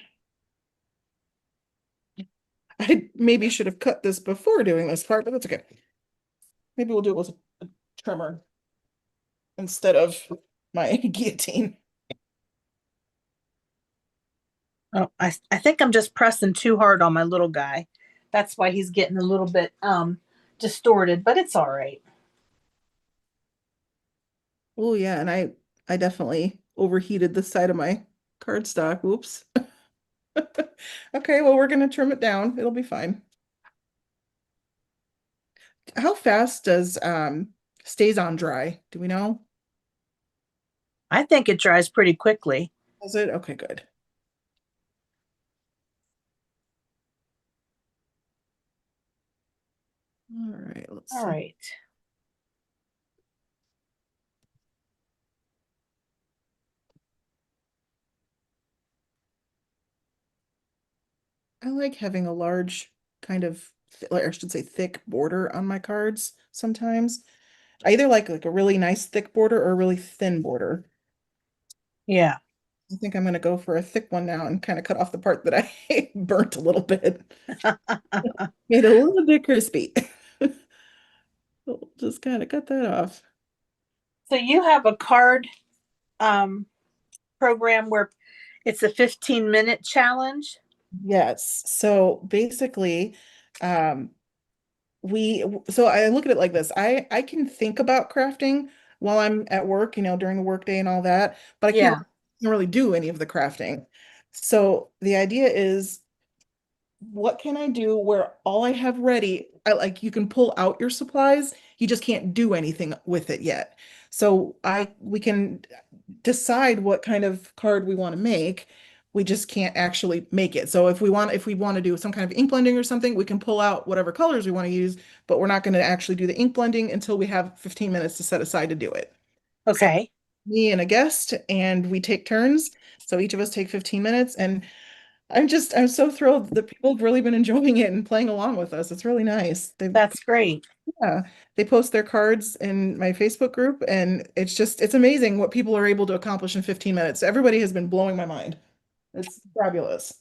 I maybe should have cut this before doing this part, but that's okay. Maybe we'll do it with a trimmer instead of my guillotine. Oh, I think I'm just pressing too hard on my little guy. That's why he's getting a little bit distorted, but it's all right. Oh yeah, and I definitely overheated the side of my cardstock. Oops. Okay, well we're gonna trim it down. It'll be fine. how fast does stays on dry? Do we know? I think it dries pretty quickly. Is it? Okay, good. All right, let's All see. right. I like having a large kind of, I should say thick border on my cards sometimes. I either like a really nice thick border or a really thin border. Yeah. I think I'm going to go for a thick one now and kind of cut off the part that I burnt a little bit. Made it a little bit crispy. We'll just kind of cut that off. So you have a card um, program where it's a 15-minute challenge. Yes. So basically, um, so I look at it like this. I can think about crafting while I'm at work, during the workday and all that, but Yeah. can't really do any of the crafting. So the idea is, what can I do where all I have ready, you can pull out your supplies, you just can't do anything with it yet. So we can decide what kind of card we want to make. We just can't actually make it. So if we want to do some kind of ink blending or something, we can pull out whatever colors we want to use, but we're not going to actually do the ink blending until we have 15 minutes to set aside to do it. So Okay. me and a guest, and we take turns. So each of us take 15 minutes, and I'm so thrilled that people have really been enjoying it and playing along with us. It's really nice. That's great. Yeah, they post their cards in my Facebook group, and it's amazing what people are able to accomplish in 15 minutes. Everybody has been blowing my mind. It's fabulous.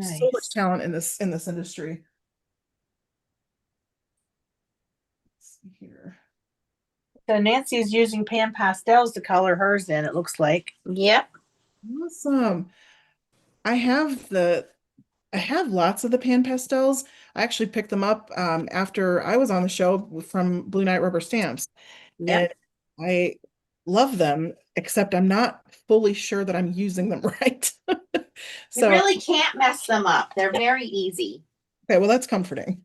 So much Nice. talent in this industry. Let's see here. So Nancy's using pan pastels to color hers in, it looks like. Yep. Awesome. I have the I have lots of the pan pastels. I actually picked them up after I was on the show from Blue Night Rubber Stamps. And Yep. I love them, except I'm not fully sure that I'm using them right. You So, really can't mess them up. They're very easy. okay, well, that's comforting.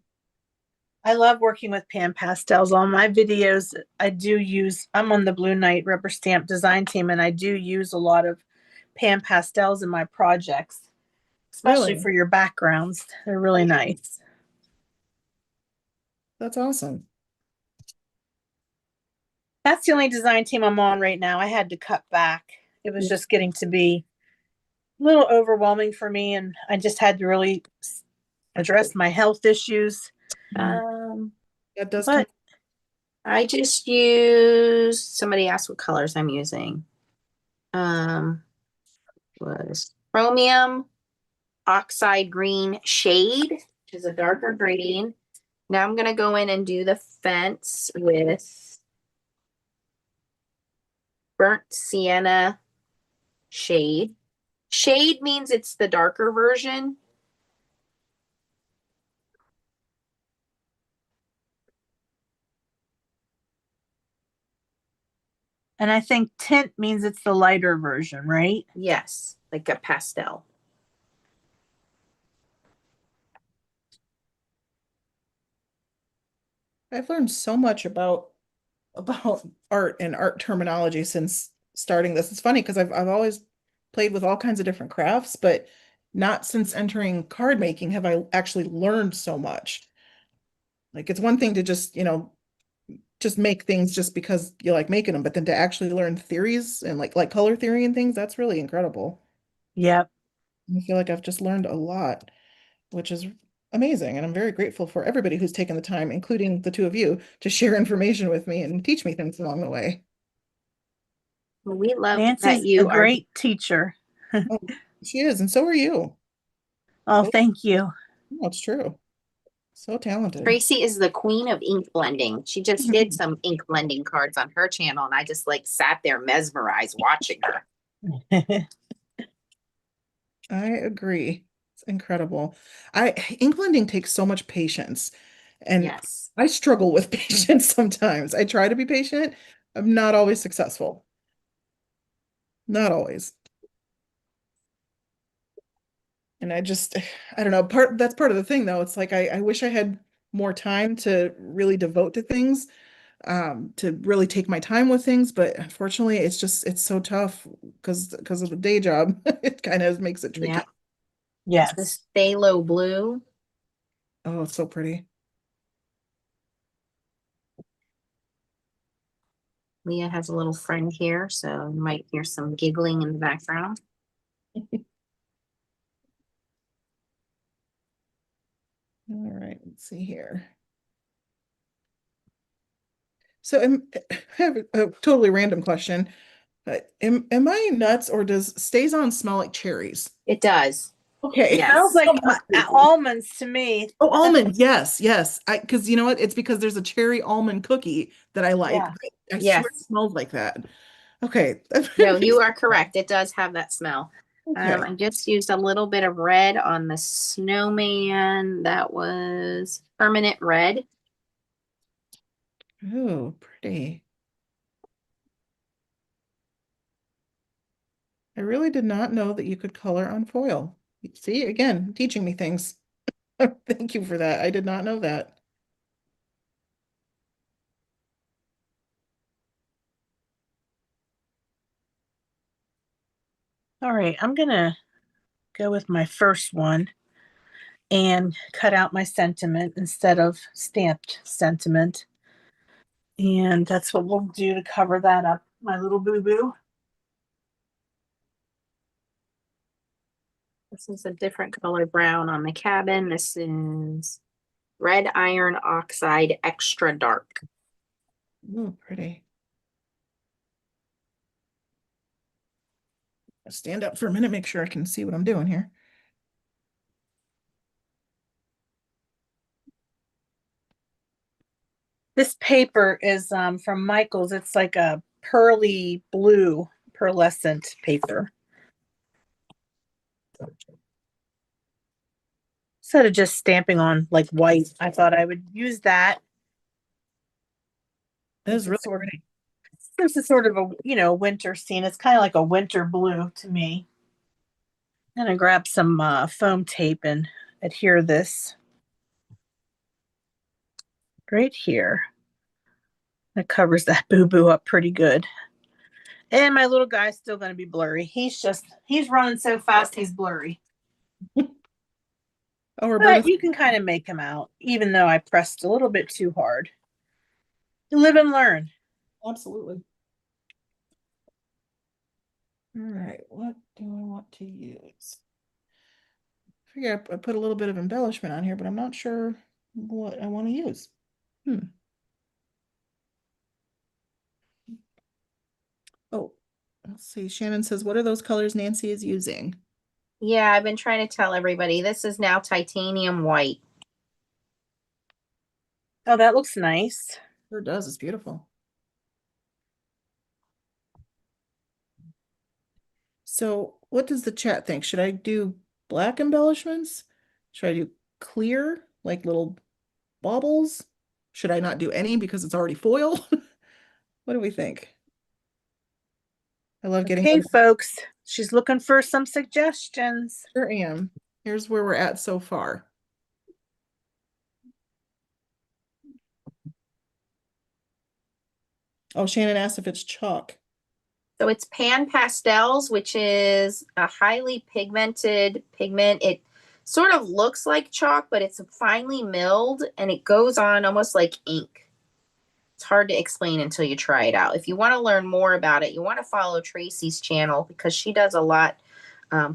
I love working with pan pastels. On my videos, I'm on the Blue Night Rubber Stamp design team, and I do use a lot of pan pastels in my projects, especially Really? for your backgrounds. They're really nice. That's awesome. That's the only design team I'm on right now. I had to cut back. It was just getting to be a little overwhelming for me, and I just had to really address my health issues. That does come. But I just use, somebody asked what colors I'm using. Was chromium, oxide green shade, which is a darker green. Now I'm gonna go in and do the fence with burnt sienna shade. Shade means it's the darker version. and I think tint means it's the lighter version, right? Yes, like a pastel. I've learned so much about art and art terminology since starting this. It's funny because I've always played with all kinds of different crafts, but not since entering card making have I actually learned so much. Like it's one thing to just make things just because you like making them, but then to actually learn theories and like color theory and things, that's really incredible. Yep. I feel like I've just learned a lot, which is amazing. And I'm very grateful for everybody who's taken the time, including the two of you, to share information with me and teach me things along the way. We love that Nancy's a you are. great teacher. Oh, she is, and so are you. Oh, Both- thank you. oh, it's true. So talented. Tracy is the queen of ink blending. She just did some ink blending cards on her channel, and I just like sat there mesmerized watching her. I agree. It's incredible. Ink blending takes so much patience, and Yes. I struggle with patience sometimes. I try to be patient. I'm not always successful. Not always. And I don't know, that's part of the thing though. It's like I wish I had more time to really devote to things, to really take my time with things. But unfortunately, it's so tough because of the day job. It kind of makes it tricky. Yeah. Yes. The phthalo blue. Oh, it's so pretty. Leah has a little friend here, so you might hear some giggling in the background. All right, let's see here. So I have a totally random question. Am I nuts, or does Stays On smell like cherries? It does. Okay. Yes. Smells like almonds to me. Oh, almond. Yes, yes. Because you know what? It's because there's a cherry almond cookie that I like. Yeah. I Yes. swear it smells like that. Okay. No, you are correct. It does have that smell. Okay. I just used a little bit of red on the snowman. That was permanent red. Oh, pretty. I really did not know that you could color on foil. See, again, teaching me things. Thank you for that. I did not know that. All right, I'm gonna go with my first one and cut out my sentiment instead of stamped sentiment. And that's what we'll do to cover that up, my little boo-boo. This is a different color brown on the cabin. This is red iron oxide extra dark. Oh, pretty. I'll stand up for a minute, make sure I can see what I'm doing here. This paper is from Michael's. It's like a pearly blue pearlescent paper. Instead of just stamping on like white, I thought I would use that. That is really sort pretty. This is sort of a, winter scene. It's kind of like a winter blue to me. I'm gonna grab some foam tape and adhere this right here. That covers that boo-boo up pretty good. And my little guy's still gonna be blurry. He's running so fast he's blurry. Oh, But Roberta, you can kind of make him out, even though I pressed a little bit too hard. You live and learn. absolutely. All right, what do I want to use? I figure I put a little bit of embellishment on here, but I'm not sure what I want to use. Oh, let's see. Shannon says, what are those colors Nancy is using? Yeah, I've been trying to tell everybody this is now titanium white. Oh, that looks nice. Sure does. It's beautiful. So what does the chat think? Should I do black embellishments? Should I do clear, like little baubles? Should I not do any because it's already foil? What do we think? I love getting. Okay, folks, she's looking for some suggestions. Sure am. Here's where we're at so far. Oh, Shannon asked if it's chalk. So it's pan pastels, which is a highly pigmented pigment. It sort of looks like chalk, but it's finely milled and it goes on almost like ink. It's hard to explain until you try it out. If you want to learn more about it, you want to follow Tracy's channel because she does a lot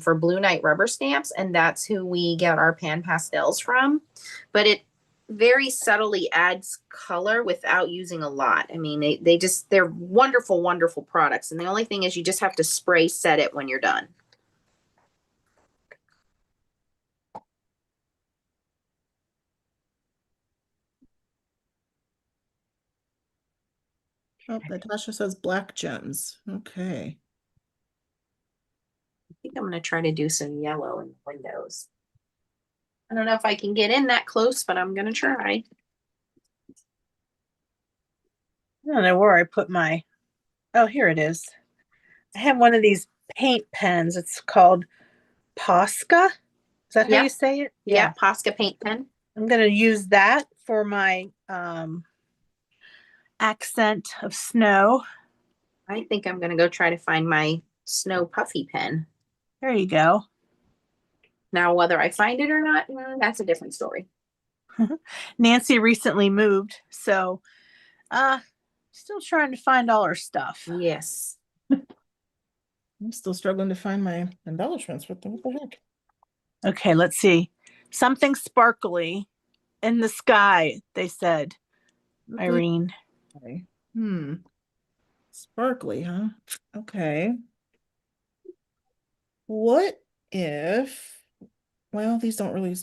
for Blue Night rubber stamps, and that's who we get our pan pastels from. But it very subtly adds color without using a lot. I mean, they're wonderful, wonderful products. And the only thing is you just have to spray set it when you're done. Oh, Natasha says black gems. Okay. I think I'm going to try to do some yellow in the windows. I don't know if I can get in that close, but I'm going to try. I don't know where I put oh, here it is. I have one of these paint pens. It's called Posca. Is that how you say it? Yeah, Posca paint pen. I'm going to use that for my accent of snow. I think I'm going to go try to find my snow puffy pen. There you go. Now, whether I find it or not, that's a different story. Nancy recently moved, so still trying to find all her stuff. Yes. I'm still struggling to find my embellishments. What the heck? Okay, let's see. Something sparkly in the sky, they said. Irene. Okay. Sparkly, huh? Okay. What if, well, these don't really,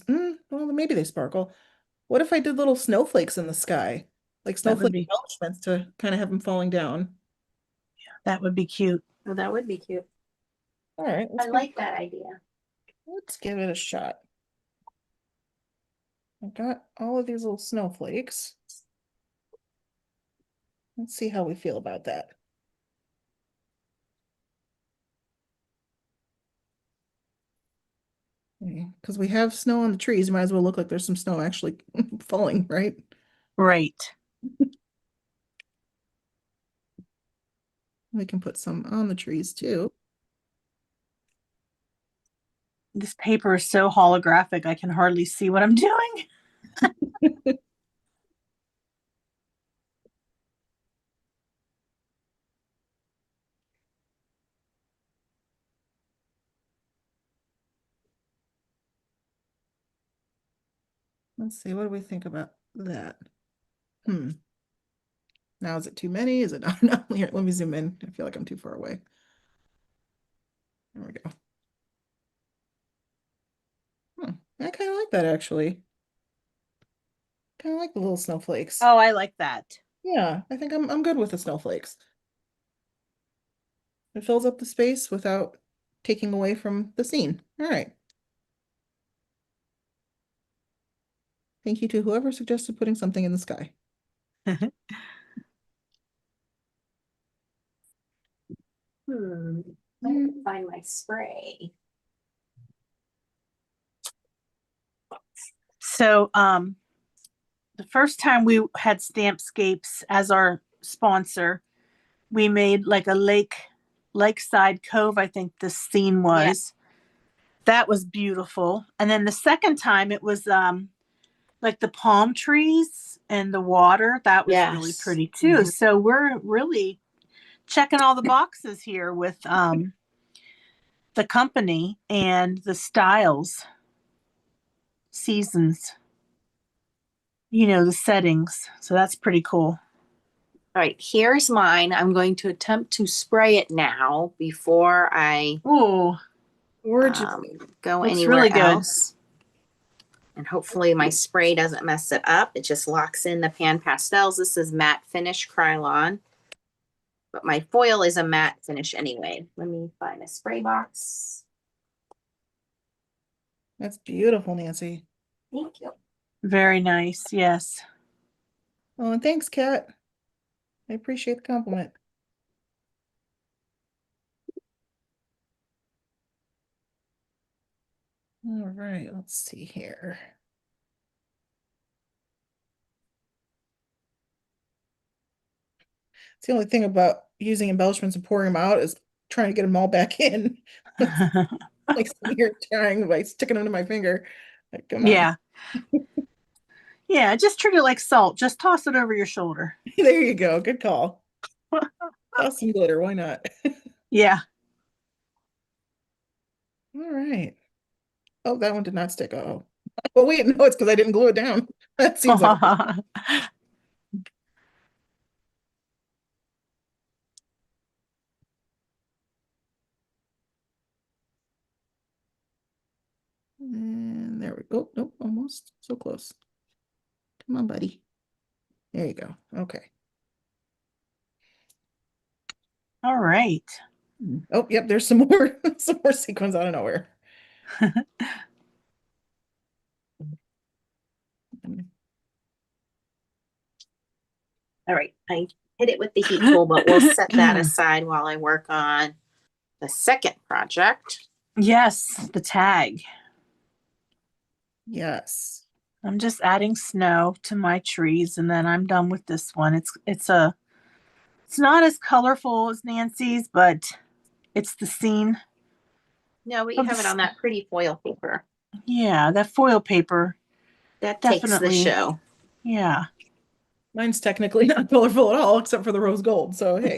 well, maybe they sparkle. What if I did little snowflakes in the sky? Like That would snowflake be embellishments to kind of have them falling down. that would be cute. Oh, that would be cute. All right, I like that idea. let's give it a shot. I've got all of these little snowflakes. Let's see how we feel about that. Because we have snow on the trees, might as well look like there's some snow actually falling, right? Right. We can put some on the trees too. This paper is so holographic, I can hardly see what I'm doing. Let's see, what do we think about that? Now, is it too many? Is it not enough? Here, let me zoom in. I feel like I'm too far away. There we go. I kind of like that actually. Kind of like the little snowflakes. Oh, I like that. Yeah, I think I'm good with the snowflakes. It fills up the space without taking away from the scene. All right. Thank you to whoever suggested putting something in the sky. I can find my spray. So, the first time we had Stampscapes as our sponsor, we made like a lakeside cove, I think the scene was. That was beautiful. And then the second time it was like the palm trees and the water. That was really pretty too. So we're really checking all the boxes here with the company and the styles, seasons, the settings. So that's pretty cool. All right, here's mine. I'm going to attempt to spray it now before I Oh, go looks anywhere really good. else. And hopefully my spray doesn't mess it up. It just locks in the pan pastels. This is matte finish Krylon. But my foil is a matte finish anyway. Let me find a spray box. That's beautiful, Nancy. Thank you. Very nice. Yes. Oh, and thanks, Kat. I appreciate the compliment. All right, let's see here. It's the only thing about using embellishments and pouring them out is trying to get them all back in. Like sitting here trying by sticking them to my finger. Like, come on. Yeah. Yeah, just treat it like salt. Just toss it over your shoulder. There you go. Good call. Toss some glitter. Why not? Yeah. All right. Oh, that one did not stick. Oh. Well, wait, no, it's because I didn't glue it down. That seems like and there we go. Nope, almost so close. Come on, buddy. There you go. Okay. All right. Oh, yep, there's some more some more sequins out of nowhere. All right, I hit it with the heat tool, but we'll set that aside while I work on the second project. Yes, the tag. Yes. I'm just adding snow to my trees, and then I'm done with this one. It's not as colorful as Nancy's, but it's the scene. No, but you have it on that pretty foil paper. Yeah, that foil paper. That Definitely. takes the show. Yeah. Mine's technically not colorful at all, except for the rose gold. So hey,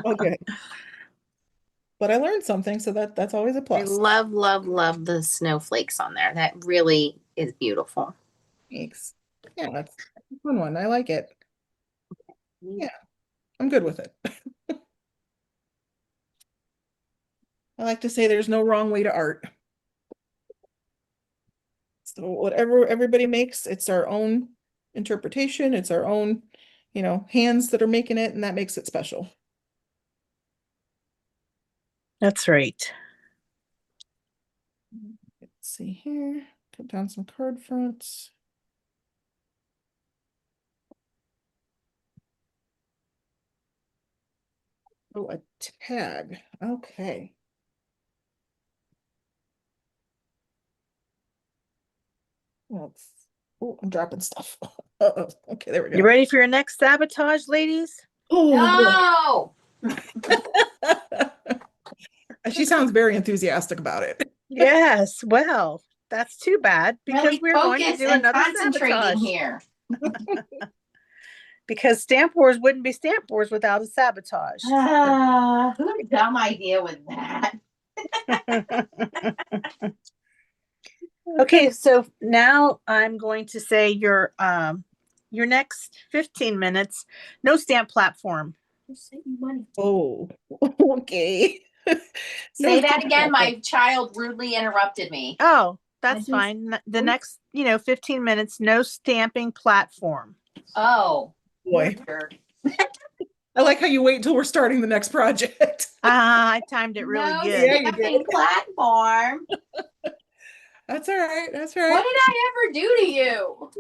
okay. But I learned something, so that's always a I plus. love, love, love the snowflakes on there. That really is beautiful. Thanks. Yeah, that's a fun one. I like it. Yeah, I'm good with it. I like to say there's no wrong way to art. So whatever everybody makes, it's our own interpretation, it's our own, hands that are making it, and that makes it special. That's right. Let's see here. Put down some card fronts. Oh, a tag. Okay. Oh, I'm dropping stuff. Uh-oh. Okay, there we go. You ready for your next sabotage, ladies? No! She sounds very enthusiastic about it. Yes. Well, that's too bad because Really we're going to focus do and another concentrating sabotage. here. Because Stamp Wars wouldn't be Stamp Wars without a sabotage. Whose dumb idea was that? Okay, so now I'm going to say your next 15 minutes, no stamp platform. Oh, okay. Say that again. My child rudely interrupted me. Oh, that's fine. The next, 15 minutes, no stamping platform. Oh, boy. I like how you wait until we're starting the next project. I timed it really no good. Yeah, you stamping platform. That's all right. That's right. What did I ever do to you?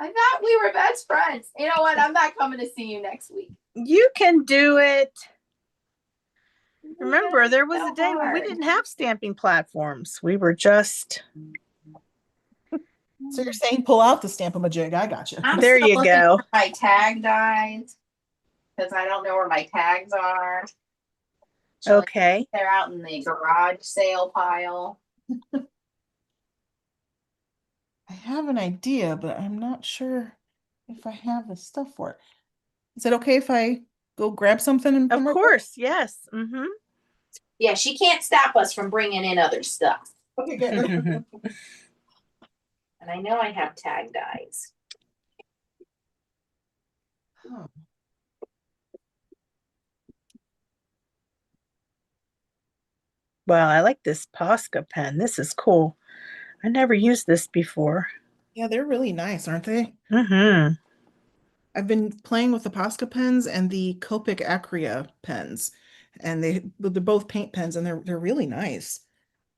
I thought we were best friends. You know what? I'm not coming to see you next week. You can do it. Remember, there was a day when we didn't have stamping platforms. We were just... So you're saying pull out the Stamp-A-Majig. I got you. There you go. My tag dies because I don't know where my tags are. Okay. They're out in the garage sale pile. I have an idea, but I'm not sure if I have the stuff for it. Is it okay if I go grab something and Of course, yes. Mm-hmm. Yeah, she can't stop us from bringing in other stuff. Okay, good. And I know I have tag dies. Oh. Well, I like this Posca pen. This is cool. I never used this before. Yeah, they're really nice, aren't they? Mm-hmm. I've been playing with the Posca pens and the Copic Acria pens, and they're both paint pens, and they're really nice.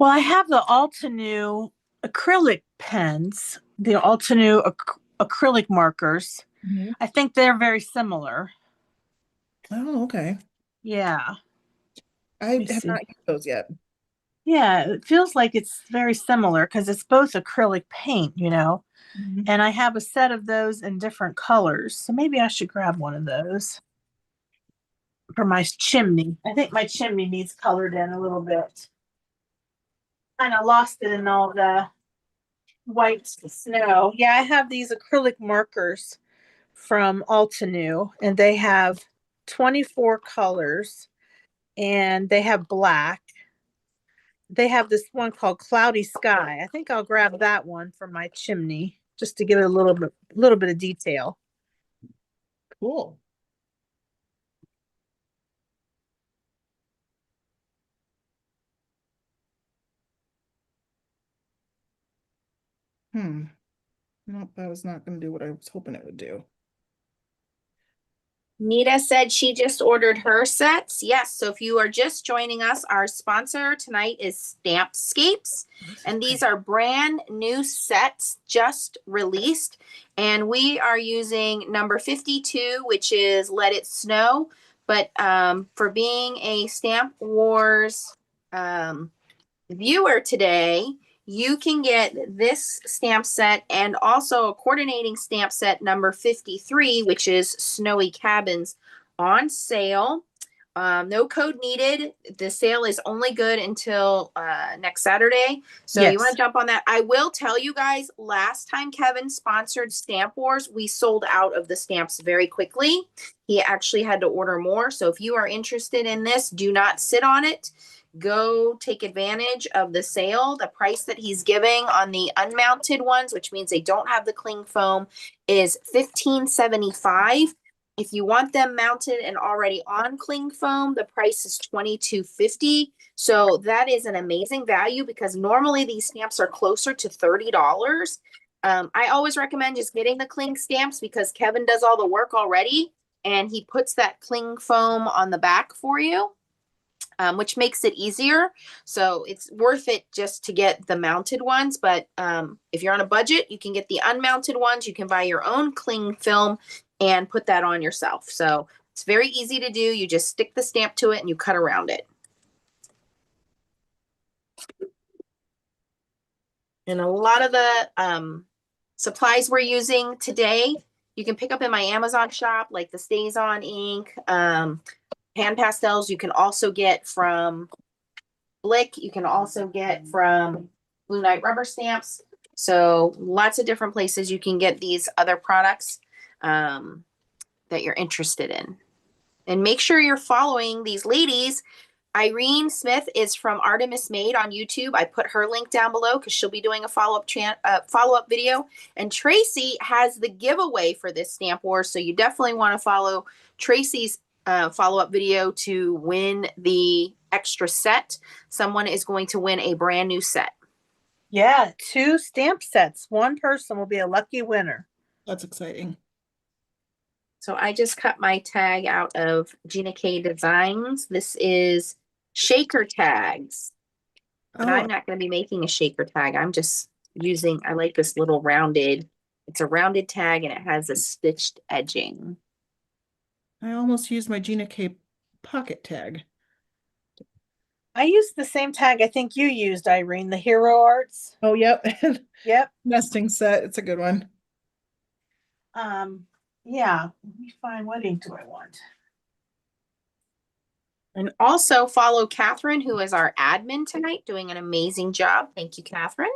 Well, I have the Altenew acrylic pens, the Altenew acrylic markers. Mm-hmm. I think they're very similar. Oh, okay. Yeah. I have not used those yet. Yeah, it feels like it's very similar because it's both acrylic paint, Mm-hmm. And I have a set of those in different colors. So maybe I should grab one of those for my chimney. I think my chimney needs colored in a little bit. Kind of lost it in all the white snow. Yeah, I have these acrylic markers from Altenew, and they have 24 colors, and they have black. They have this one called Cloudy Sky. I think I'll grab that one for my chimney just to give it a little bit of detail. Cool. Nope, that was not going to do what I was hoping it would do. Nita said she just ordered her sets. Yes, so if you are just joining us, our sponsor tonight is Stampscapes, and these are brand new sets just released, and we are using number 52, which is Let It Snow. But for being a Stamp Wars viewer today, you can get this stamp set and also a coordinating stamp set number 53, which is Snowy Cabins, on sale. No code needed. The sale is only good until next Saturday. So you want to jump on that. I will tell you guys, last time Kevin sponsored Stamp Wars, we sold out of the stamps very quickly. He actually had to order more. So if you are interested in this, do not sit on it. Go take advantage of the sale. The price that he's giving on the unmounted ones, which means they don't have the cling foam, is $15.75. If you want them mounted and already on cling foam, the price is $22.50. So that is an amazing value because normally these stamps are closer to $30. I always recommend just getting the cling stamps because Kevin does all the work already and he puts that cling foam on the back for you. Which makes it easier. So it's worth it just to get the mounted ones. But if you're on a budget, you can get the unmounted ones. You can buy your own cling film and put that on yourself. So it's very easy to do. You just stick the stamp to it and you cut around it. And a lot of the supplies we're using today, you can pick up in my Amazon shop, like the Stays On ink, hand pastels. You can also get from Blick. You can also get from Blue Knight Rubber Stamps. So lots of different places you can get these other products that you're interested in. And make sure you're following these ladies. Irene Smith is from Artemis Made on YouTube. I put her link down below because she'll be doing a follow-up video. And Tracy has the giveaway for this Stamp War. So you definitely want to follow Tracy's follow-up video to win the extra set. Someone is going to win a brand new set. Yeah, 2 stamp sets. One person will be a lucky winner. That's exciting. So I just cut my tag out of Gina K Designs. This is shaker tags. And I'm not going to be making a shaker tag. I'm just using, I like this little rounded, it's a rounded tag and it has a stitched edging. I almost used my Gina K pocket tag. I used the same tag I think you used, Irene, the Hero Arts. Oh, yep. Yep. Nesting set. It's a good one. Yeah. Let me find, what ink do I want? And also follow Catherine, who is our admin tonight, doing an amazing job. Thank you, Catherine.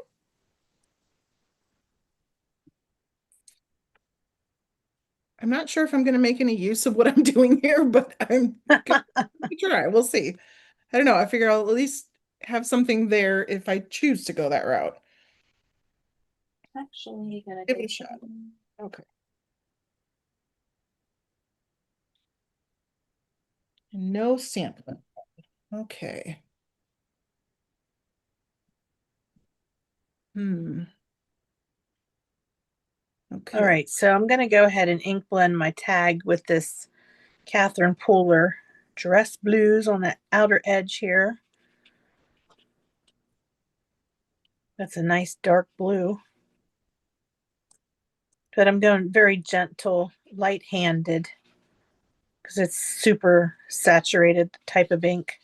I'm not sure if I'm going to make any use of what I'm doing here, but I'm going to try. We'll see. I don't know. I figure I'll at least have something there if I choose to go that route. Actually, gonna give it a shot. Okay. No sampling. Okay. Okay. All right, so I'm going to go ahead and ink blend my tag with this Catherine Pooler Dress Blues on the outer edge here. That's a nice dark blue. But I'm going very gentle, light-handed, because it's super saturated type of ink.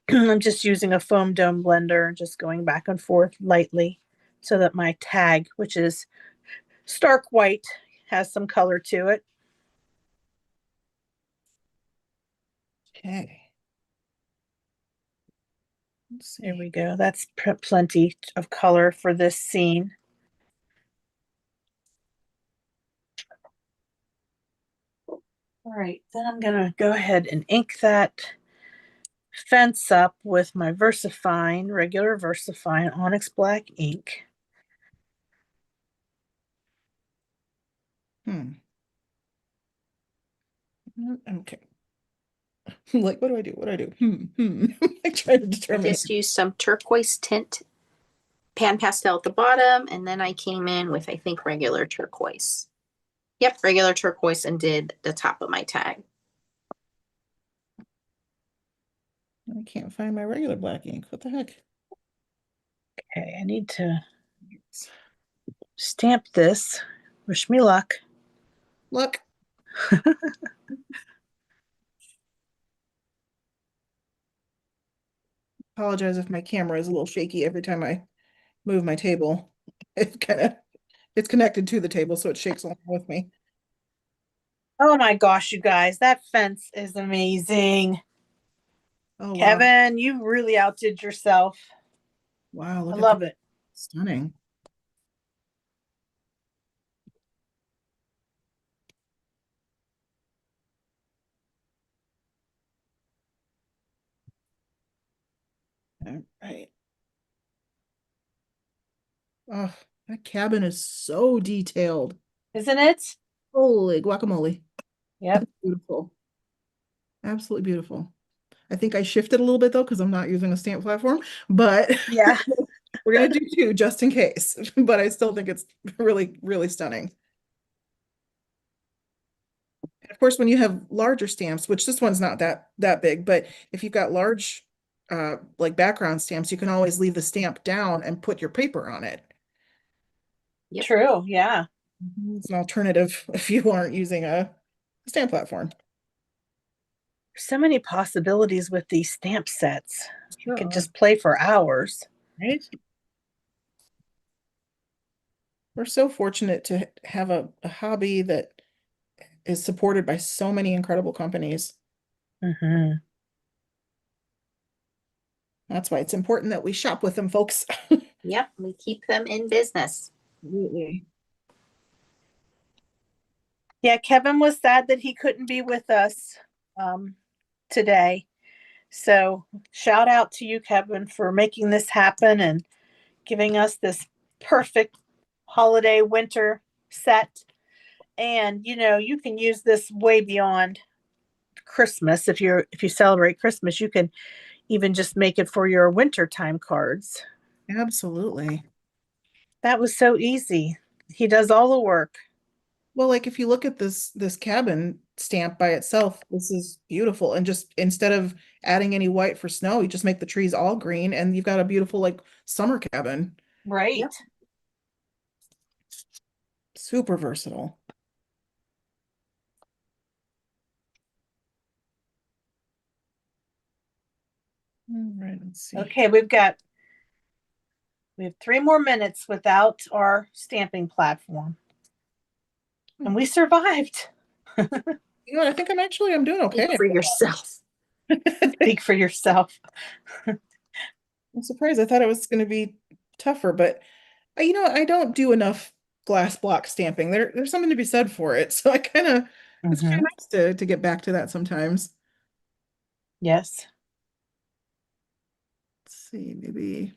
I'm just using a foam dome blender and just going back and forth lightly so that my tag, which is stark white, has some color to it. Okay. There we go. That's plenty of color for this scene. All right, then I'm going to go ahead and ink that fence up with my VersaFine, regular VersaFine Onyx Black ink. Okay. Like, what do I do? What do I do? I try to determine. I just used some turquoise tint pan pastel at the bottom, and then I came in with, I think, regular turquoise. Yep, regular turquoise, and did the top of my tag. I can't find my regular black ink. What the heck? Okay, I need to stamp this. Wish me luck. Look. apologize if my camera is a little shaky every time I move my table. It's connected to the table, so it shakes along with me. Oh my gosh, you guys, that fence is amazing. Oh, wow. Kevin, you really outdid yourself. Wow, I look at love that. it. Stunning. All right. Oh, that cabin is so detailed. Isn't it? Holy guacamole. Yep. Beautiful. Absolutely beautiful. I think I shifted a little bit though, because I'm not using a stamp platform, but Yeah. we're gonna do two just in case. But I still think it's really, really stunning. Of course, when you have larger stamps, which this one's not that big, but if you've got large like background stamps, you can always leave the stamp down and put your paper on it. Yep. True. Yeah. It's an alternative if you aren't using a stamp platform. So many possibilities with these stamp sets. You Sure could are. just play for hours. Right? We're so fortunate to have a hobby that is supported by so many incredible companies. Mm-hmm. That's why it's important that we shop with them, folks. Yep. We keep them in business. Absolutely. Yeah, Kevin was sad that he couldn't be with us today. So shout out to you, Kevin, for making this happen and giving us this perfect holiday winter set. And you can use this way beyond Christmas. If you celebrate Christmas, you can even just make it for your wintertime cards. Absolutely. That was so easy. He does all the work. Well, like if you look at this cabin stamp by itself, this is beautiful. And just instead of adding any white for snow, you just make the trees all green and you've got a beautiful like summer cabin. Right. Yep. Super versatile. All right, let's see. Okay, we have 3 more minutes without our stamping platform. And we survived. You know, I think I'm doing okay. Speak for yourself. Speak for yourself. I'm surprised. I thought it was going to be tougher, but I don't do enough glass block stamping. There's something to be said for it. So it's kind of nice to get back to that sometimes. Yes. Let's see, maybe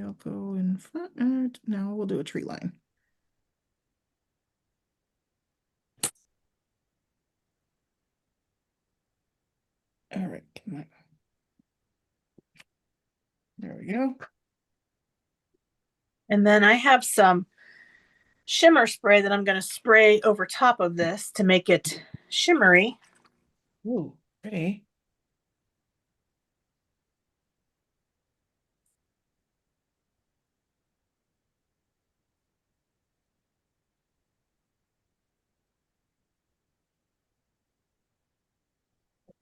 I'll go in front. No, we'll do a tree line. All right, there we go. And then I have some shimmer spray that I'm going to spray over top of this to make it shimmery. Ooh, pretty.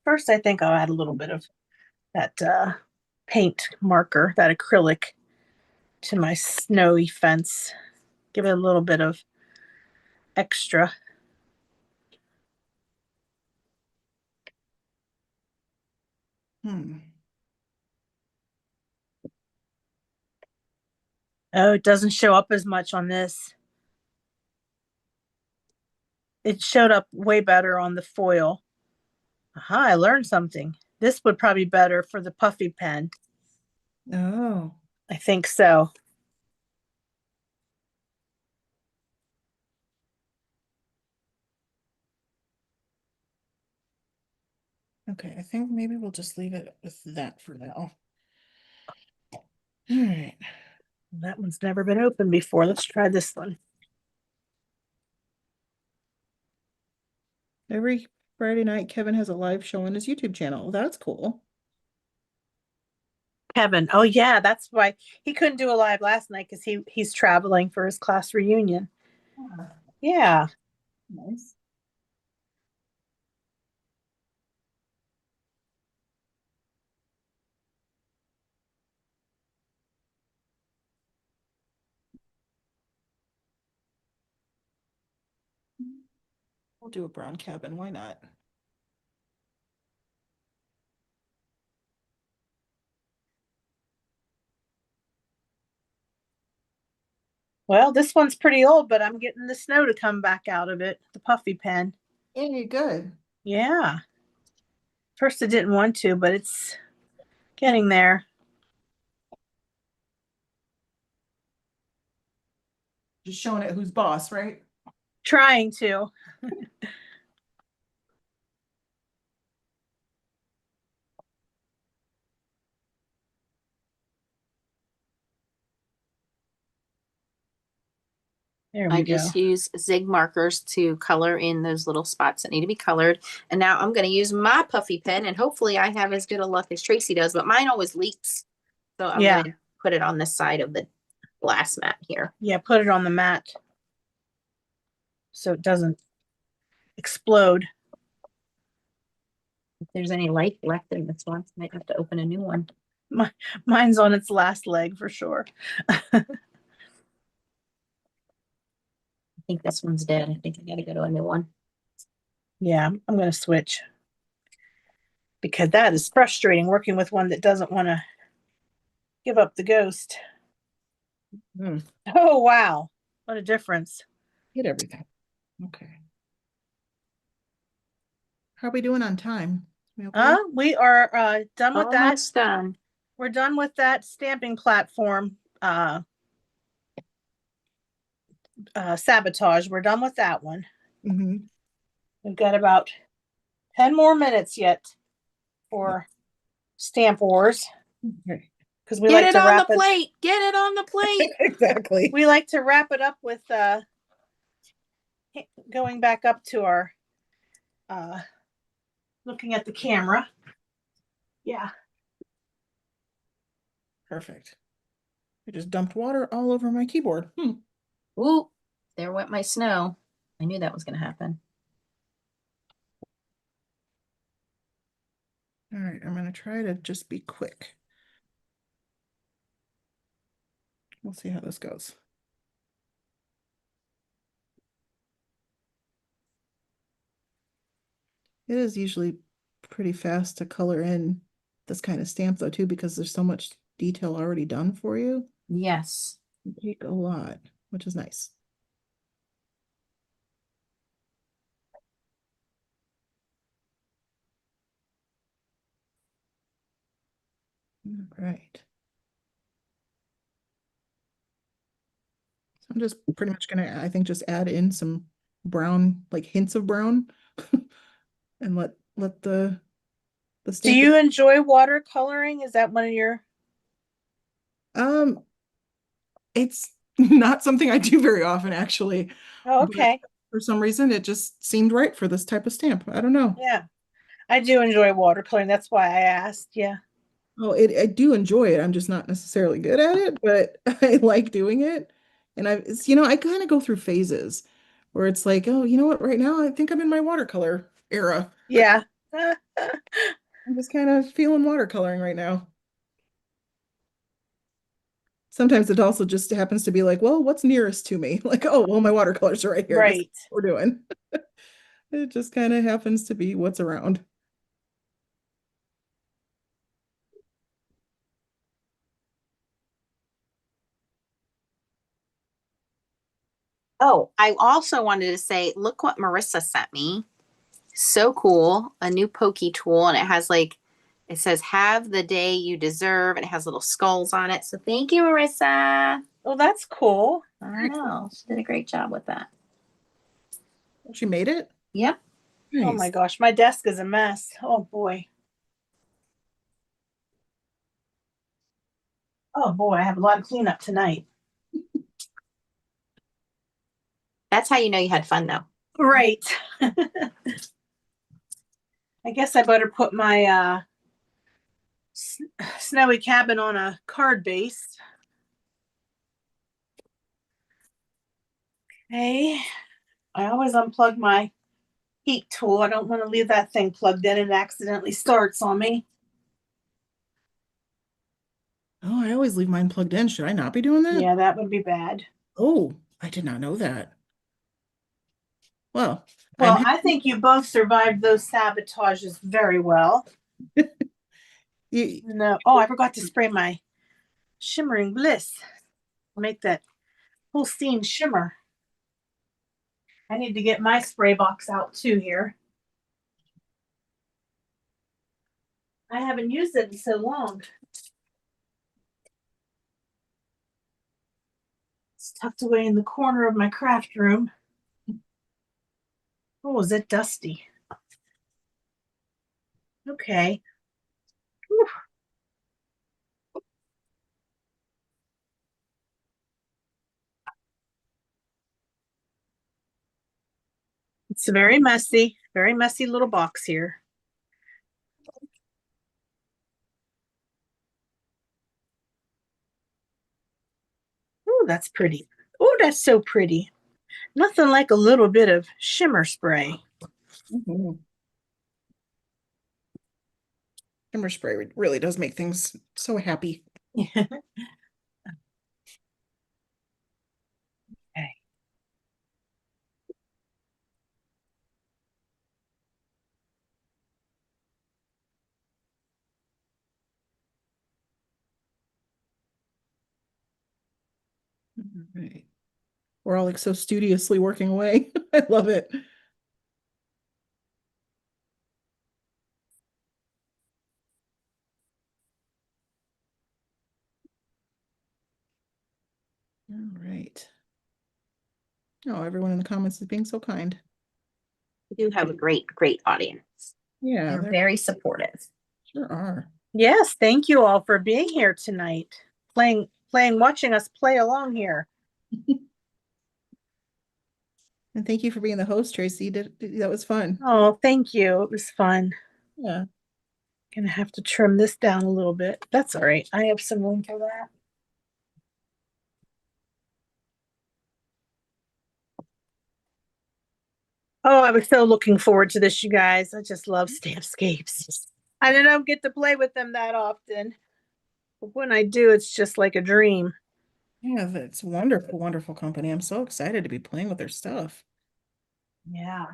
First, I think I'll add a little bit of that paint marker, that acrylic, to my snowy fence. Give it a little bit of extra. Oh, it doesn't show up as much on this. It showed up way better on the foil. Aha, I learned something. This would probably be better for the puffy pen. Oh, I think so. okay. I think maybe we'll just leave it with that for now. All right. That one's never been opened before. Let's try this one. Every Friday night, Kevin has a live show on his YouTube channel. That's cool. Kevin. Oh yeah, that's why he couldn't do a live last night because he's traveling for his class reunion. Yeah. Nice. We'll do a brown cabin. Why not? Well, this one's pretty old, but I'm getting the snow to come back out of it, the puffy pen. Hey, good. Yeah. First I didn't want to, but it's getting there. Just showing it who's boss, right? Trying to. There we I go. just use Zig markers to color in those little spots that need to be colored. And now I'm going to use my puffy pen, and hopefully I have as good a luck as Tracy does, but mine always leaks. So I'm Yeah. going to put it on this side of the glass mat here. Yeah, put it on the mat so it doesn't explode. If there's any light left in this one, I might have to open a new one. Mine's on its last leg for sure. I think this one's dead. I think I got to go to a new one. Yeah, I'm going to switch because that is frustrating working with one that doesn't want to give up the ghost. Mm. Oh, wow. What a difference. Hit everything. Okay. How are we doing on time? We okay? We are done with that. Almost done. We're done with that stamping platform. Sabotage. We're done with that one. Mm-hmm. We've got about 10 more minutes yet for Stamp Wars. Okay. Because we Get like it to on wrap the plate. Get it on the plate. Exactly. We like to wrap it up with going back up to our looking at the camera. Yeah. Perfect. I just dumped water all over my keyboard. Ooh, there went my snow. I knew that was going to happen. All right, I'm going to try to just be quick. We'll see how this goes. It is usually pretty fast to color in this kind of stamp though too, because there's so much detail already done for you. Yes. It take a lot, which is nice. All right. So I'm just pretty much gonna, I think, just add in some brown, like hints of brown, and let the Do stamp. you enjoy watercoloring? Is that one of your? It's not something I do very often, actually. Oh, But okay. for some reason, it just seemed right for this type of stamp. I don't know. Yeah. I do enjoy watercoloring. That's why I asked. Yeah. Oh, I do enjoy it. I'm just not necessarily good at it, but I like doing it. And I kind of go through phases where it's like, oh, you know what? Right now, I think I'm in my watercolor era. Yeah. I'm just kind of feeling watercoloring right now. Sometimes it also just happens to be like, well, what's nearest to me? Like, oh, well, my watercolors are right here. This is Right. what we're doing. It just kind of happens to be what's around. Oh, I also wanted to say, look what Marissa sent me. So cool. A new pokey tool, and it has it says have the day you deserve, and it has little skulls on it. So thank you, Marissa. Well, that's cool. I know. She did a great job with that. She made it? Yep. Oh my Nice. gosh, my desk is a mess. Oh boy. Oh boy, I have a lot of cleanup tonight. That's how you know you had fun, though. Right. I guess I better put my snowy cabin on a card base. Okay. I always unplug my heat tool. I don't want to leave that thing plugged in and it accidentally starts on me. Oh, I always leave mine plugged in. Should I not be doing that? Yeah, that would be bad. Oh, I did not know that. Well, Well, I think you both survived those sabotages very well. you, No. Oh, I forgot to spray my shimmering bliss. Make that whole scene shimmer. I need to get my spray box out too here. I haven't used it in so long. It's tucked away in the corner of my craft room. Oh, is it dusty? Okay. Whew. It's a very messy little box here. Oh, that's pretty. Oh, that's so pretty. Nothing like a little bit of shimmer spray. Mhm. Shimmer spray really does make things so happy. Okay. All right. We're all like so studiously working away. I love it. All right. Oh, everyone in the comments is being so kind. We do have a great, great audience. Yeah, They're they very supportive. sure are. Yes, thank you all for being here tonight. Watching us play along here. And thank you for being the host, Tracy. That was fun. Oh, thank you. It was fun. Yeah. Gonna have to trim this down a little bit. That's all right. I have some room for that. Oh, I was so looking forward to this, you guys. I just love Stampscapes. I don't get to play with them that often. But when I do, it's just like a dream. Yeah, that's wonderful, wonderful company. I'm so excited to be playing with their stuff. Yeah.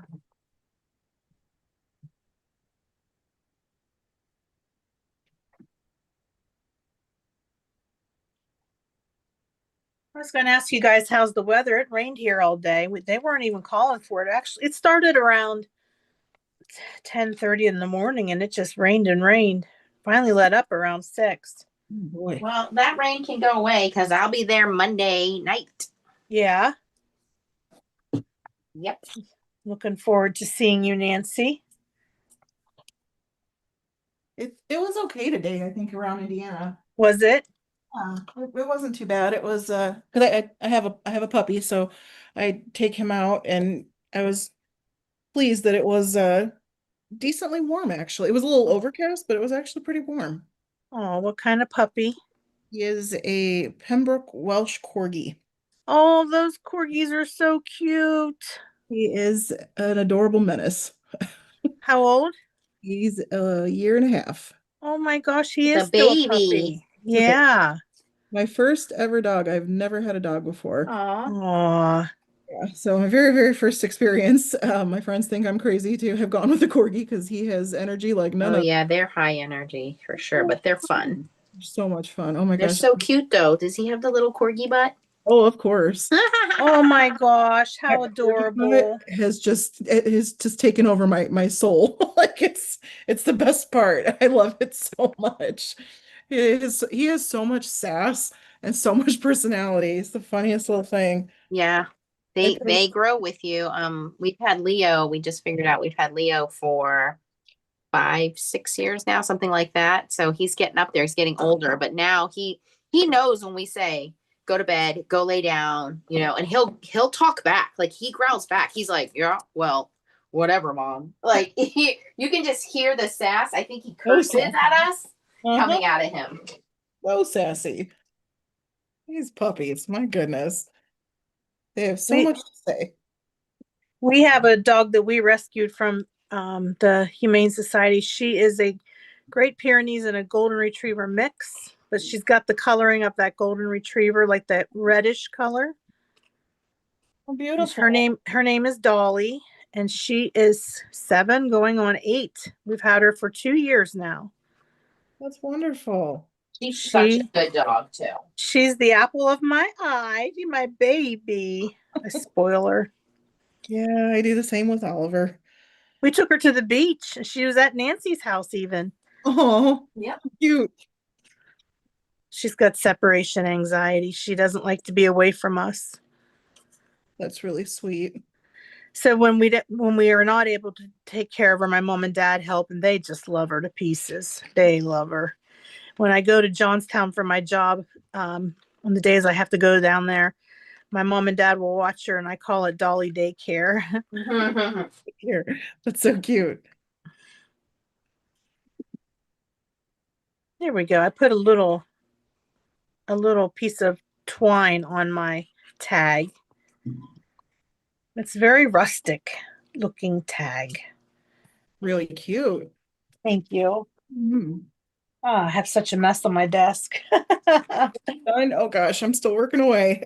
I was going to ask you guys, how's the weather? It rained here all day. They weren't even calling for it. Actually, it started around 10:30 in the morning, and it just rained and rained. Finally let up around 6. Oh, boy. Well, that rain can go away because I'll be there Monday night. Yeah. Yep. Looking forward to seeing you, Nancy. It was okay today, I think, around Indiana. Was it? It wasn't too bad. It was because I have a puppy, so I take him out, and I was pleased that it was decently warm actually. It was a little overcast, but it was actually pretty warm. Oh, what kind of puppy? He is a Pembroke Welsh Corgi. Oh, those corgis are so cute. He is an adorable menace. How old? He's a year and a half. Oh my gosh, he It's is a still a baby. puppy. He's a baby. Yeah. My first ever dog. I've never had a dog before. Aw. Aw. Yeah, so my very, very first experience. My friends think I'm crazy to have gone with a corgi because he has energy like none Oh of. yeah, they're high energy for sure, but they're fun. So much fun. Oh my They're gosh. so cute though. Does he have the little corgi butt? Oh, of course. Oh my gosh, That how corgi adorable. butt it has just taken over my soul. Like it's the best part. I love it so much. He has so much sass and so much personality. It's the funniest little thing. Yeah. They grow with you. We've had Leo. We just figured out we've had Leo for 5, 6 years now, something like that. So he's getting up there. He's getting older, but now he knows when we say go to bed, go lay down, and he'll talk back. Like he growls back. He's like, yeah, well, whatever, mom. Like you can just hear the sass. I think he curses at us coming out of him. So sassy. These puppies, my goodness. They have so We- much to say. We have a dog that we rescued from the Humane Society. She is a Great Pyrenees and a Golden Retriever mix, but she's got the coloring of that Golden Retriever, like that reddish color. Oh, beautiful. Her name is Dolly, and she is 7 going on 8. We've had her for 2 years now. That's wonderful. She's such a good dog too. She's the apple of my eye, my baby. I spoil her. Yeah, I do the same with Oliver. We took her to the beach, and she was at Nancy's house even. Oh, yeah, cute. She's got separation anxiety. She doesn't like to be away from us. That's really sweet. So when we are not able to take care of her, my mom and dad help, and they just love her to pieces. They love her. When I go to Johnstown for my job, on the days I have to go down there, my mom and dad will watch her, and I call it Dolly Daycare. Here, that's so cute. There we go. I put a little piece of twine on my tag. It's very rustic looking tag. Really cute. Thank you. Mm. Oh, I have such a mess on my desk. Oh gosh, I'm still working away.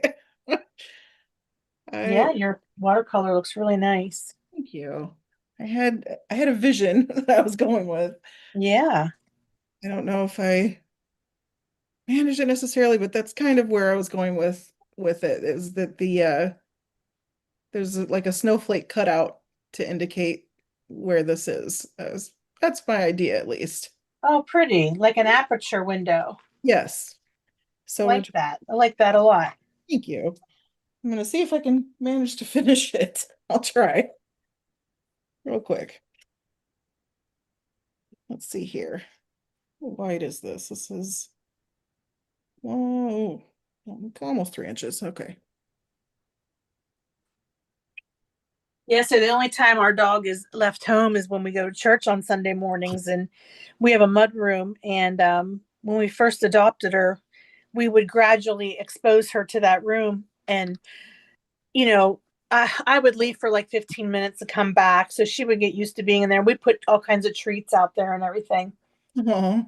Yeah, your watercolor looks really nice. Thank you. I had a vision that I was going with. Yeah. I don't know if I managed it necessarily, but that's kind of where I was going with it. Is that there's like a snowflake cutout to indicate where this is. That's my idea at least. Oh, pretty. Like an aperture window. Yes. So I like that. I like that a lot. thank you. I'm gonna see if I can manage to finish it. I'll try real quick. Let's see here. How wide is this? This is, oh, almost 3 inches. Okay. Yeah, so the only time our dog is left home is when we go to church on Sunday mornings, and we have a mud room. And when we first adopted her, we would gradually expose her to that room. And, you know, I would leave for like 15 minutes to come back. So she would get used to being in there. We put all kinds of treats out there and everything. Oh,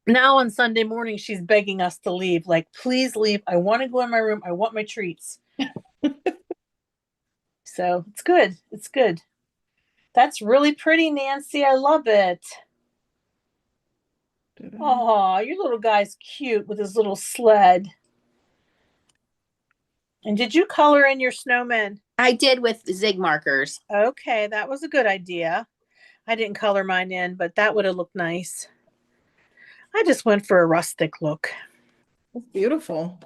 Now on Sunday morning, she's begging us to leave. Like, please leave. I want to go in my room. I want my treats. So it's good. It's good. That's really pretty, Nancy. I love it. Oh, your little guy's cute with his little sled. And did you color in your snowmen? I did with zig markers. Okay, that was a good idea. I didn't color mine in, but that would have looked nice. I just went for a rustic look. That's beautiful.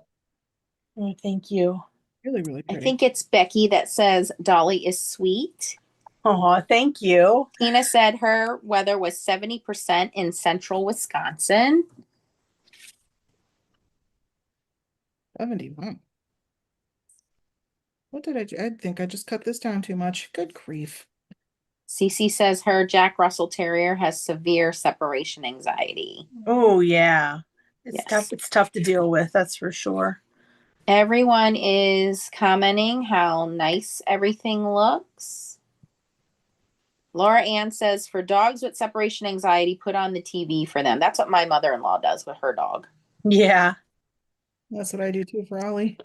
Oh, thank you. Really, really I pretty. think it's Becky that says Dolly is sweet. Oh, thank you. Tina said her weather was 70% in central Wisconsin. 70. Wow. What did I do? I think I just cut this down too much. Good grief. Cece says her Jack Russell Terrier has severe separation anxiety. Oh, yeah. It's Yes. tough. It's tough to deal with. That's for sure. Everyone is commenting how nice everything looks. Laura Ann says for dogs with separation anxiety, put on the TV for them. That's what my mother-in-law does with her dog. Yeah. That's what I do too for Ollie.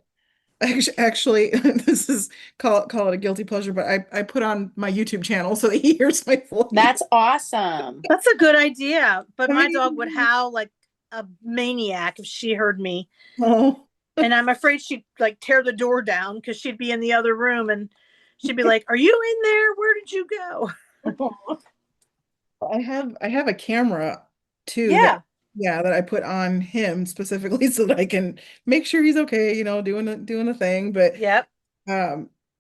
Actually, this is call it a guilty pleasure, but I put on my YouTube channel so that he hears my voice. That's awesome. That's a good idea. But my Right. dog would howl like a maniac if she heard me. Oh, And I'm afraid she'd like tear the door down because she'd be in the other room and she'd be like, "Are you in there? Where did you go?" I have a camera too. Yeah. That I put on him specifically so that I can make sure he's okay, doing the thing. But Yep.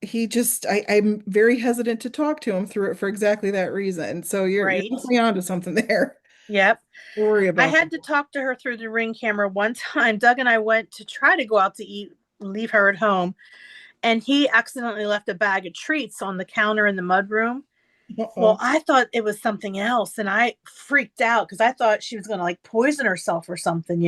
he just I'm very hesitant to talk to him through it for exactly that reason. So you're Right. definitely onto something there. Yep. Don't worry I about had to talk to her through the Ring camera one time. Doug and I went to try to go out to eat, leave her at home, and he accidentally left a bag of treats on the counter in the mudroom. Well, I thought it was something else, and I freaked out because I thought she was going to like poison herself or something,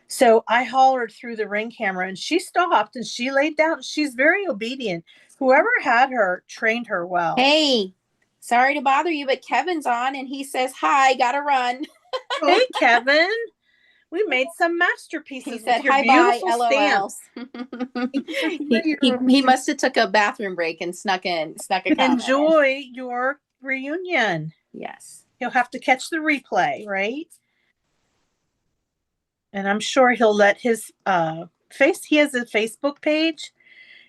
So I hollered through the Ring camera, and she stopped and she laid down. She's very obedient. Whoever had her trained her well. Hey, sorry to bother you, but Kevin's on and he says, hi, gotta run. Hey, Kevin. We made some masterpieces He with said, your "Hi, bye, beautiful LOL." stamps. He must have took a bathroom break and snuck a comment in. Enjoy your reunion. Yes. He'll have to catch the replay, right? And I'm sure he'll let his he has a Facebook page.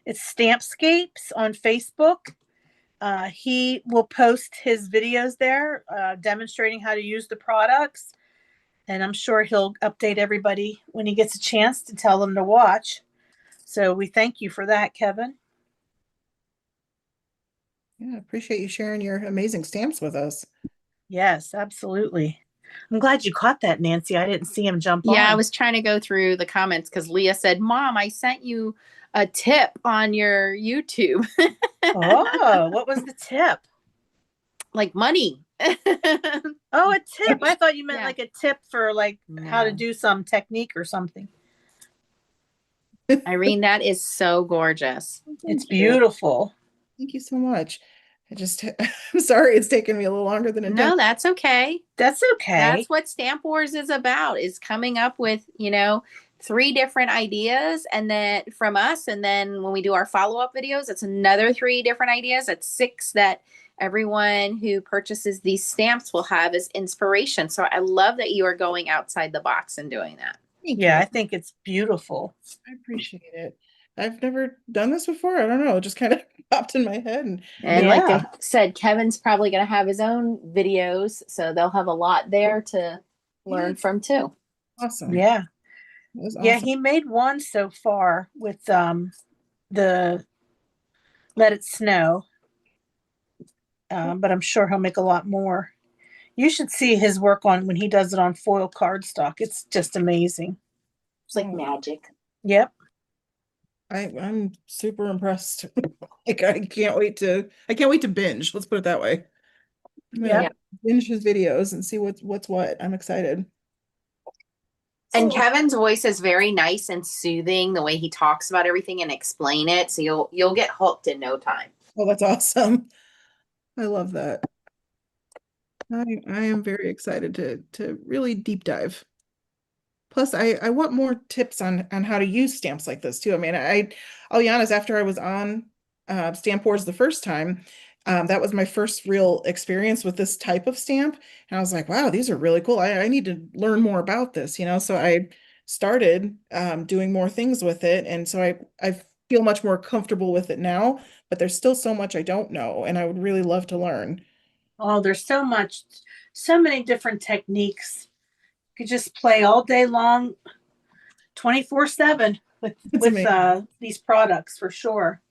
It's Stampscapes on Facebook. He will post his videos there demonstrating how to use the products. And I'm sure he'll update everybody when he gets a chance to tell them to watch. So we thank you for that, Kevin. Yeah, appreciate you sharing your amazing stamps with us. Yes, absolutely. I'm glad you caught that, Nancy. I didn't see him jump on. Yeah, I was trying to go through the comments because Leah said, "Mom, I sent you a tip on your YouTube." Oh, what was the tip? Like money. Oh, a tip. I thought you meant Yeah. like a tip for like how to No. do some technique or something. Irene, that is so gorgeous. It's beautiful. Thank you so much. I'm sorry it's taken me a little longer than intended. No, that's okay. That's okay. That's what Stamp Wars is about, is coming up with, 3 different ideas and then from us. And then when we do our follow-up videos, it's another 3 different ideas. That's 6 that everyone who purchases these stamps will have as inspiration. So I love that you are going outside the box and doing that. Yeah, I think it's beautiful. I appreciate it. I've never done this before. I don't know. It just kind of popped in my head. And like I Yeah. said, Kevin's probably going to have his own videos, so they'll have a lot there to learn from too. Awesome. Yeah. That was Yeah, awesome. he made one so far with the Let It Snow. But I'm sure he'll make a lot more. You should see his work on when he does it on foil cardstock. It's just amazing. It's like magic. Yep. I'm super impressed. Like I can't wait to binge. Let's put it that way. I'm gonna Yeah. binge his videos and see what's what. I'm excited. And Kevin's voice is very nice and soothing, the way he talks about everything and explain it. So you'll get hooked in no time. Oh, that's awesome. I love that. I am very excited to really deep dive. Plus, I want more tips on how to use stamps like this too. I mean, I'll be honest, after I was on Stamp Wars the first time, that was my first real experience with this type of stamp. And I was like, wow, these are really cool. I need to learn more about this, So I started doing more things with it. And so I feel much more comfortable with it now, but there's still so much I don't know, and I would really love to learn. Oh, there's so many different techniques. You could just play all day long, 24/7 with these products for sure.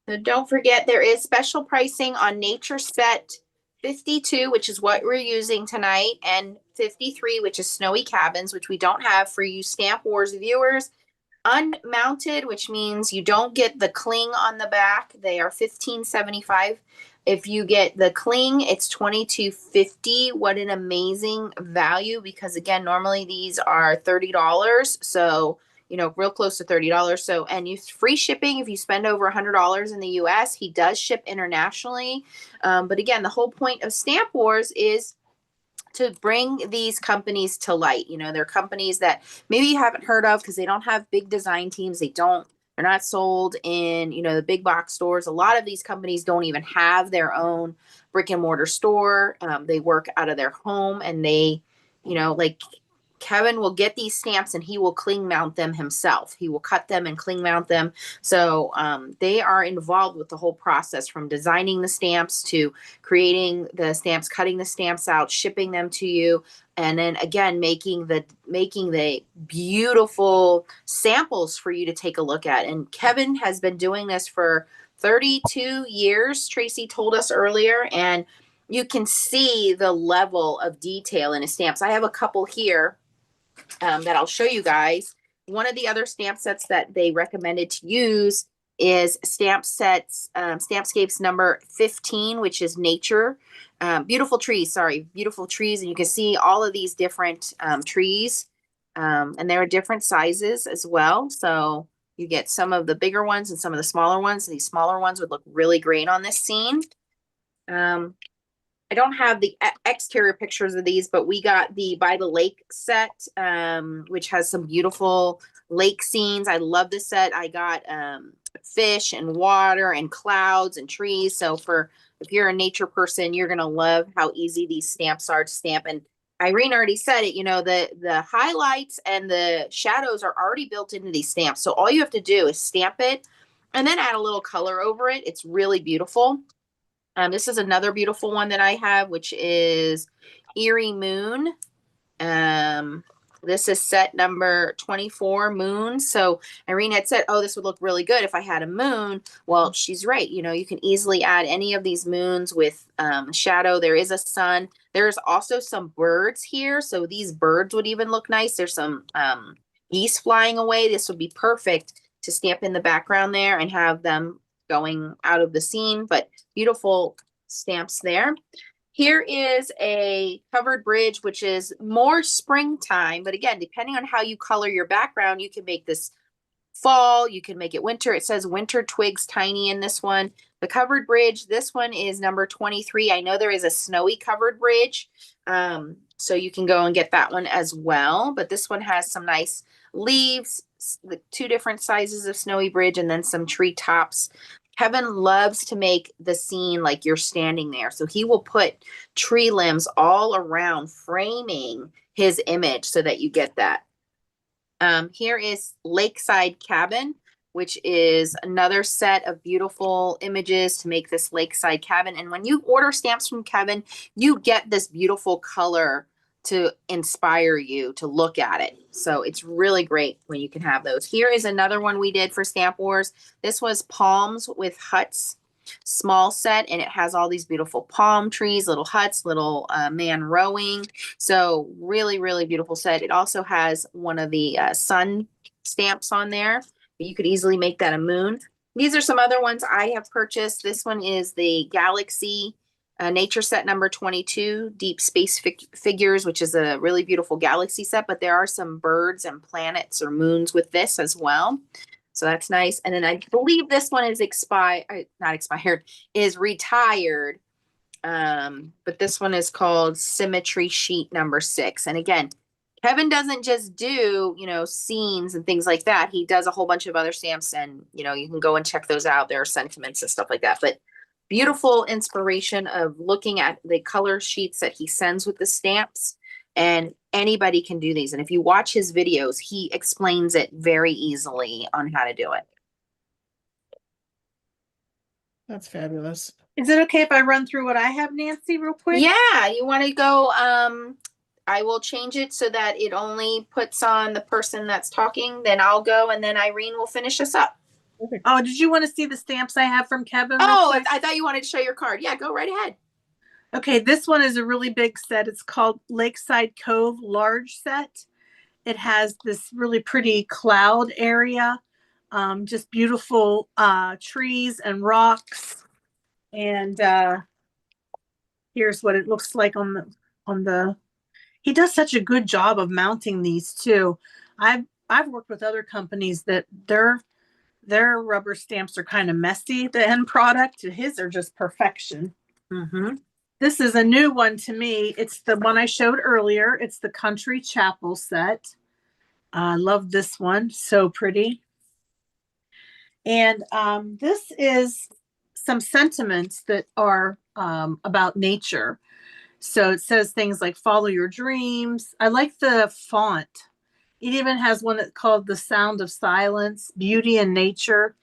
So don't forget, there is special pricing on Nature Set 52, which is what we're using tonight, and 53, which is Snowy Cabins, which we don't have for you Stamp Wars viewers. Unmounted, which means you don't get the cling on the back. They are $15.75. If you get the cling, it's $22.50. What an amazing value, because again, normally these are $30. So, real close to $30. So, and you free shipping if you spend over $100 in the US. He does ship internationally. But again, the whole point of Stamp Wars is to bring these companies to light. They're companies that maybe you haven't heard of because they don't have big design teams. They're not sold in, the big box stores. A lot of these companies don't even have their own brick and mortar store. They work out of their home, and they, like Kevin will get these stamps and he will cling mount them himself. He will cut them and cling mount them. So they are involved with the whole process, from designing the stamps to creating the stamps, cutting the stamps out, shipping them to you, and then again making the beautiful samples for you to take a look at. And Kevin has been doing this for 32 years, Tracy told us earlier, and you can see the level of detail in his stamps. I have a couple here that I'll show you guys. One of the other stamp sets that they recommended to use is Stampscapes number 15, which is nature. Beautiful trees. And you can see all of these different trees. And there are different sizes as well. So you get some of the bigger ones and some of the smaller ones. These smaller ones would look really great on this scene. I don't have the exterior pictures of these, but we got the By the Lake set, which has some beautiful lake scenes. I love this set. I got fish and water and clouds and trees. So if you're a nature person, you're going to love how easy these stamps are to stamp. And Irene already said it, the highlights and the shadows are already built into these stamps. So all you have to do is stamp it and then add a little color over it. It's really beautiful. This is another beautiful one that I have, which is Eerie Moon. This is set number 24, Moon. So Irene had said, oh, this would look really good if I had a moon. Well, she's right. You can easily add any of these moons with shadow. There is a sun. There's also some birds here. So these birds would even look nice. There's some geese flying away. This would be perfect to stamp in the background there and have them going out of the scene, but beautiful stamps there. Here is a covered bridge, which is more springtime, but again, depending on how you color your background, you can make this fall, you can make it winter. It says winter twigs tiny in this one. The covered bridge, this one is number 23. I know there is a snowy covered bridge, so you can go and get that one as well, but this one has some nice leaves, the 2 different sizes of snowy bridge, and then some tree tops. Kevin loves to make the scene like you're standing there. So he will put tree limbs all around framing his image so that you get that. Here is Lakeside Cabin, which is another set of beautiful images to make this lakeside cabin. And when you order stamps from Kevin, you get this beautiful color to inspire you to look at it. So it's really great when you can have those. Here is another one we did for Stamp Wars. This was Palms with Huts, small set, and it has all these beautiful palm trees, little huts, little man rowing. So really, really beautiful set. It also has one of the sun stamps on there. You could easily make that a moon. These are some other ones I have purchased. This one is the Galaxy Nature set number 22, Deep Space Figures, which is a really beautiful galaxy set, but there are some birds and planets or moons with this as well. So that's nice. And then I believe this one is is retired. But this one is called Symmetry Sheet number 6. And again, Kevin doesn't just do, scenes and things like that. He does a whole bunch of other stamps, and, you can go and check those out. There are sentiments and stuff like that. But beautiful inspiration of looking at the color sheets that he sends with the stamps, and anybody can do these. And if you watch his videos, he explains it very easily on how to do it. That's fabulous. Is it okay if I run through what I have, Nancy, real quick? Yeah, you want to go, I will change it so that it only puts on the person that's talking. Then I'll go, and then Irene will finish us up. Oh, did you want to see the stamps I have from Kevin? Oh, I thought you wanted to show your card. Yeah, go right ahead. Okay, this one is a really big set. It's called Lakeside Cove Large Set. It has this really pretty cloud area, just beautiful trees and rocks. And here's what it looks like on the. He does such a good job of mounting these too. I've worked with other companies that their rubber stamps are kind of messy, the end product. His are just perfection. Mm-hmm. This is a new one to me. It's the one I showed earlier. It's the Country Chapel set. I love this one. So pretty. And this is some sentiments that are about nature. So it says things like follow your dreams. I like the font. It even has one that's called The Sound of Silence, Beauty in Nature.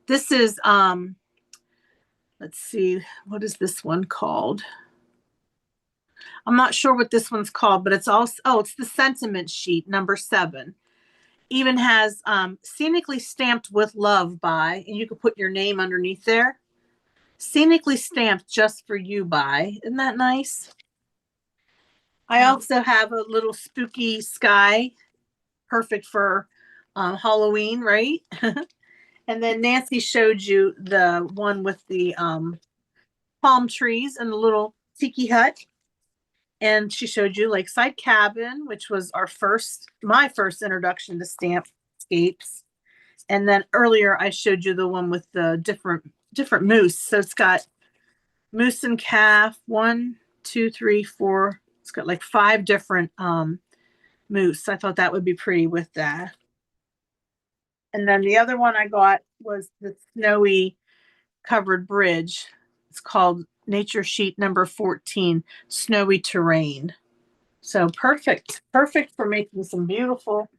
This is, let's see, what is this one called? I'm not sure what this one's called, but it's also, it's the sentiment sheet, number 7. Even has scenically stamped with love by, and you can put your name underneath there. Scenically stamped just for you by. Isn't that nice? I also have a little spooky sky, perfect for Halloween, right? And then Nancy showed you the one with the palm trees and the little tiki hut. And she showed you Lakeside Cabin, which was my first introduction to Stampscapes. And then earlier I showed you the one with the different moose. So it's got moose and calf, 1, 2, 3, 4. It's got like 5 different moose. I thought that would be pretty with that. And then the other one I got was the snowy covered bridge. It's called Nature Sheet number 14, Snowy Terrain. So perfect for making some beautiful,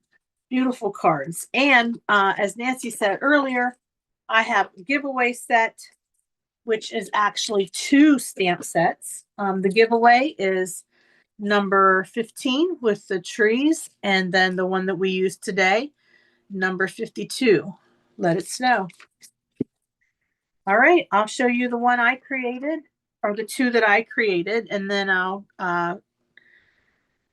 beautiful cards. And as Nancy said earlier, I have a giveaway set, which is actually 2 stamp sets. The giveaway is number 15 with the trees, and then the one that we used today, number 52, Let It Snow. All right, I'll show you the one I created, or the 2 that I created, and then I'll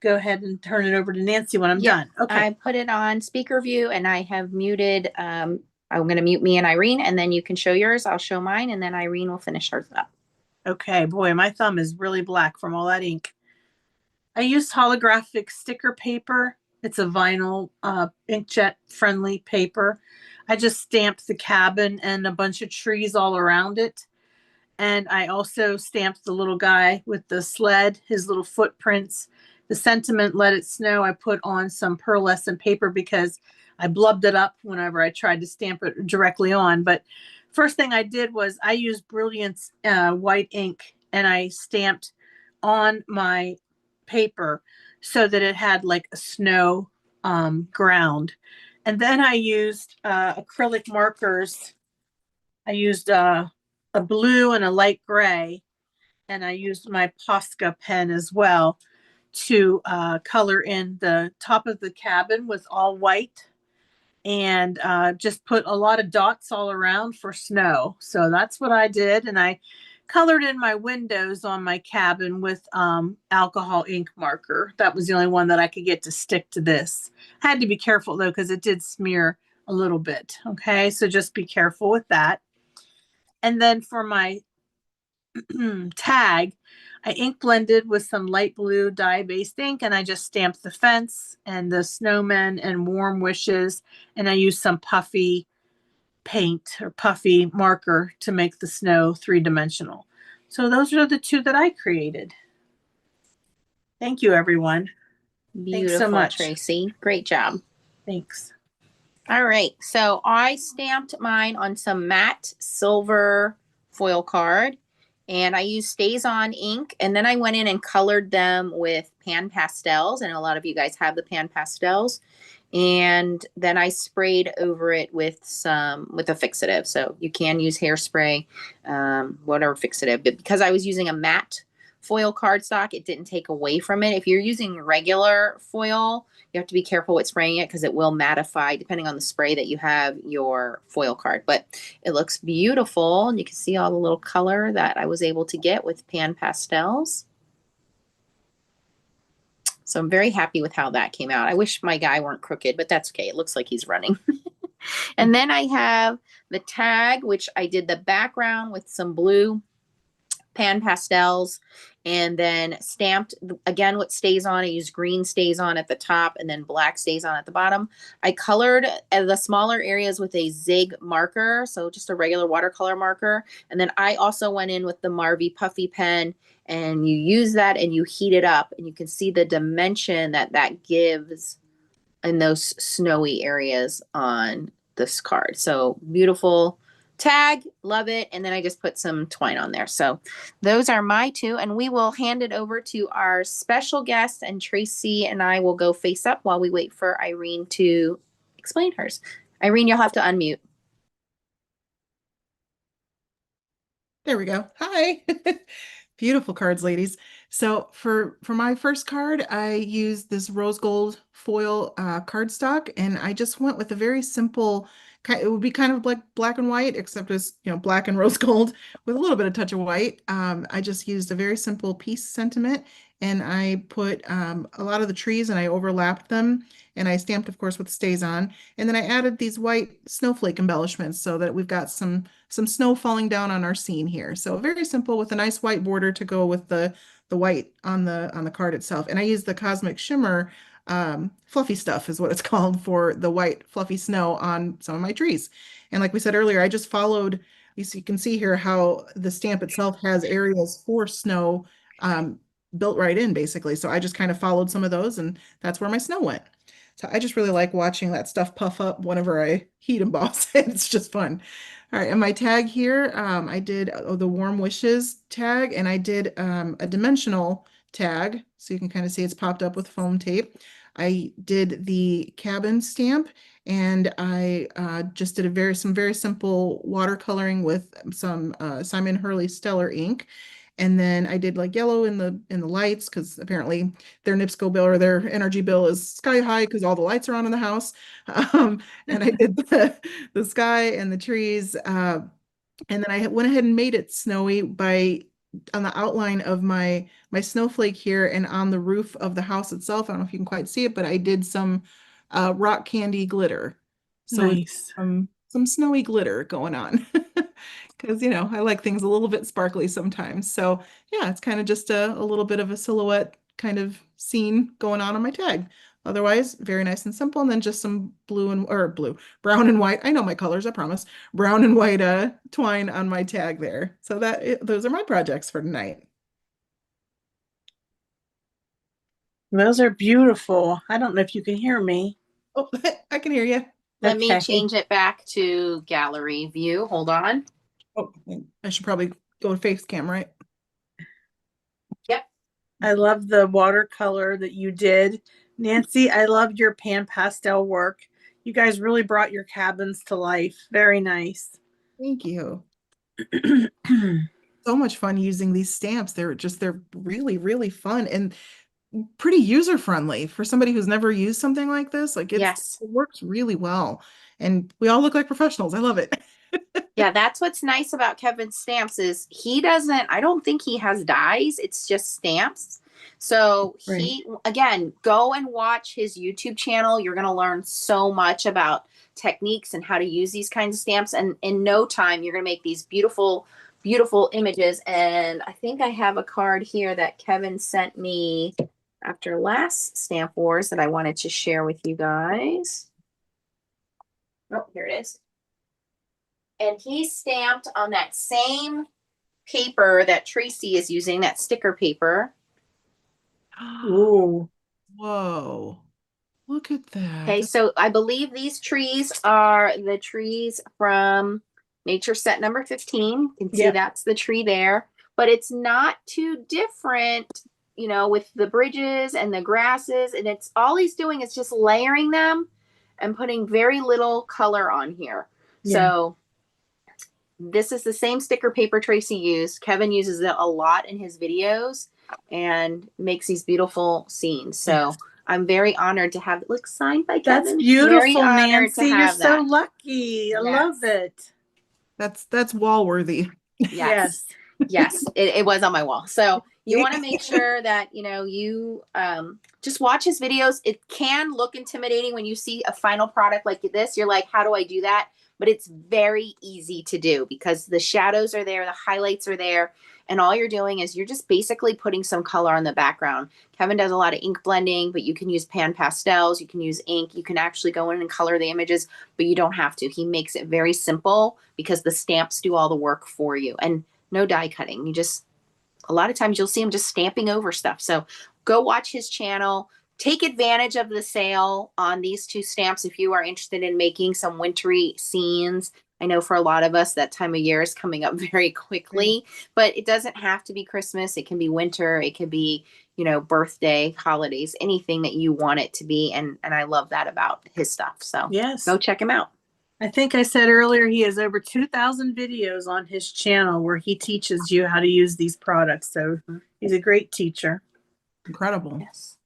go ahead and turn it over to Nancy when I'm done. Okay. I put it on speaker view and I have muted, I'm going to mute me and Irene, and then you can show yours. I'll show mine, and then Irene will finish hers up. Okay, boy, my thumb is really black from all that ink. I used holographic sticker paper. It's a vinyl inkjet friendly paper. I just stamped the cabin and a bunch of trees all around it. And I also stamped the little guy with the sled, his little footprints. The sentiment, Let It Snow, I put on some pearlescent paper because I blubbed it up whenever I tried to stamp it directly on. But first thing I did was I used Brilliance white ink, and I stamped on my paper so that it had like a snow ground. And then I used acrylic markers. I used a blue and a light gray, and I used my Posca pen as well to color in the top of the cabin with all white, and just put a lot of dots all around for snow. So that's what I did. And I colored in my windows on my cabin with alcohol ink marker. That was the only one that I could get to stick to this. Had to be careful though, because it did smear a little bit. Okay, so just be careful with that. And then for my tag, I ink blended with some light blue dye-based ink, and I just stamped the fence and the snowmen and warm wishes, and I used some puffy paint or puffy marker to make the snow 3-dimensional. So those are the 2 that I created. Thank you, everyone. Beautiful, thanks so much, Tracy. Great job. Thanks. All right, so I stamped mine on some matte silver foil card, and I used StazOn ink, and then I went in and colored them with pan pastels, and a lot of you guys have the pan pastels, and then I sprayed over it with a fixative. So you can use hairspray, whatever fixative, but because I was using a matte foil cardstock, it didn't take away from it. If you're using regular foil, you have to be careful with spraying it because it will mattify depending on the spray that you have your foil card. But it looks beautiful, and you can see all the little color that I was able to get with pan pastels. So I'm very happy with how that came out. I wish my guy weren't crooked, but that's okay. It looks like he's running. And then I have the tag, which I did the background with some blue pan pastels, and then stamped again what StazOn. I used green StazOn at the top and then black StazOn at the bottom. I colored the smaller areas with a zig marker, so just a regular watercolor marker. And then I also went in with the Marvy puffy pen, and you use that and you heat it up, and you can see the dimension that that gives in those snowy areas on this card. So beautiful tag, love it. And then I just put some twine on there. So those are my 2, and we will hand it over to our special guest, and Tracy and I will go face up while we wait for Irene to explain hers. Irene, you'll have to unmute. There we go. Hi. Beautiful cards, ladies. So for my first card, I used this rose gold foil cardstock, and I just went with a very simple, it would be kind of like black and white, except it's, black and rose gold with a little bit of touch of white. I just used a very simple peace sentiment, and I put a lot of the trees and I overlapped them, and I stamped, of course, with StazOn. And then I added these white snowflake embellishments so that we've got some snow falling down on our scene here. So very simple with a nice white border to go with the white on the card itself. And I used the Cosmic Shimmer fluffy stuff is what it's called, for the white fluffy snow on some of my trees. And like we said earlier, I just followed, you can see here how the stamp itself has areas for snow built right in basically. So I just kind of followed some of those and that's where my snow went. So I just really like watching that stuff puff up whenever I heat emboss it. It's just fun. All right, and my tag here, I did the Warm Wishes tag, and I did a dimensional tag, so you can kind of see it's popped up with foam tape. I did the cabin stamp, and I just did some very simple watercoloring with some Simon Hurley Stellar ink. And then I did like yellow in the lights because apparently their NIPSCO bill or their energy bill is sky high because all the lights are on in the house. And I did the sky and the trees. And then I went ahead and made it snowy by on the outline of my snowflake here and on the roof of the house itself. I don't know if you can quite see it, but I did some rock candy glitter. So Nice. some snowy glitter going on. Because, you know, I like things a little bit sparkly sometimes. So yeah, it's kind of just a little bit of a silhouette kind of scene going on my tag. Otherwise, very nice and simple. And then just some brown and white. I know my colors, I promise. Brown and white twine on my tag there. So those are my projects for tonight. Those are beautiful. I don't know if you can hear me. Oh, I can hear you. Let me Okay. change it back to gallery view. Hold on. Oh, I should probably go to face cam, right? Yep. I love the watercolor that you did. Nancy, I loved your pan pastel work. You guys really brought your cabins to life. Very nice. Thank you. So much fun using these stamps. They're really, really fun and pretty user friendly for somebody who's never used something like this. Like Yes. it works really well. And we all look like professionals. I love it. Yeah, that's what's nice about Kevin's stamps is I don't think he has dies. It's just stamps. So again, go and watch his YouTube channel. You're going to learn so much about techniques and how to use these kinds of stamps. And in no time, you're going to make these beautiful, beautiful images. And I think I have a card here that Kevin sent me after last Stamp Wars that I wanted to share with you guys. Oh, here it is. And he stamped on that same paper that Tracy is using, that sticker paper. Ooh. Whoa. Look at that. Okay, so I believe these trees are the trees from Nature Set number 15. You can see that's the tree there. But it's not too different, you know, with the bridges and the grasses. And it's all he's doing is just layering them and putting very little color on here. So this is the same sticker paper Tracy used. Kevin uses it a lot in his videos and makes these beautiful scenes. So I'm very honored to have it look signed by Kevin. That's beautiful, Nancy. You're so lucky. I love it. That's wall worthy. Yes. Yes, it was on my wall. So you want to make sure that, you know, you just watch his videos. It can look intimidating when you see a final product like this. You're like, how do I do that? But it's very easy to do because the shadows are there, the highlights are there, and all you're doing is you're just basically putting some color on the background. Kevin does a lot of ink blending, but you can use pan pastels, you can use ink, you can actually go in and color the images, but you don't have to. He makes it very simple because the stamps do all the work for you, and no die cutting. A lot of times you'll see him just stamping over stuff. So go watch his channel. Take advantage of the sale on these two stamps if you are interested in making some wintry scenes. I know for a lot of us that time of year is coming up very quickly, but it doesn't have to be Christmas. It can be winter. It could be, you know, birthday, holidays, anything that you want it to be. And I love that about his stuff. So go check him out. I think I said earlier he has over 2,000 videos on his channel where he teaches you how to use these products. So he's a great teacher. Incredible. Yes.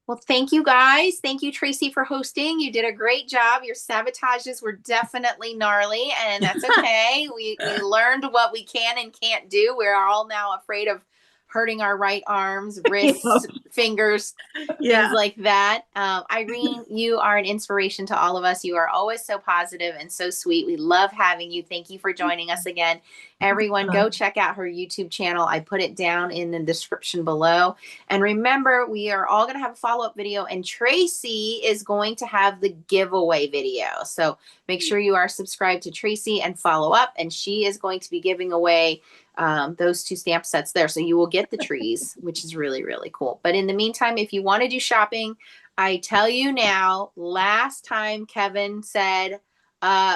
Well, thank you guys. Thank you, Tracy, for hosting. You did a great job. Your sabotages were definitely gnarly, and that's okay. We learned what we can and can't do. We're all now afraid of hurting our right arms, wrists, fingers, things like that. Irene, you are an inspiration to all of us. You are always so positive and so sweet. We love having you. Thank you for joining us again. Everyone, go check out her YouTube channel. I put it down in the description below. And remember, we are all going to have a follow-up video, and Tracy is going to have the giveaway video. So make sure you are subscribed to Tracy and follow up, and she is going to be giving away those 2 stamp sets there. So you will get the trees, which is really, really cool. But in the meantime, if you want to do shopping, I tell you now, last time Kevin said,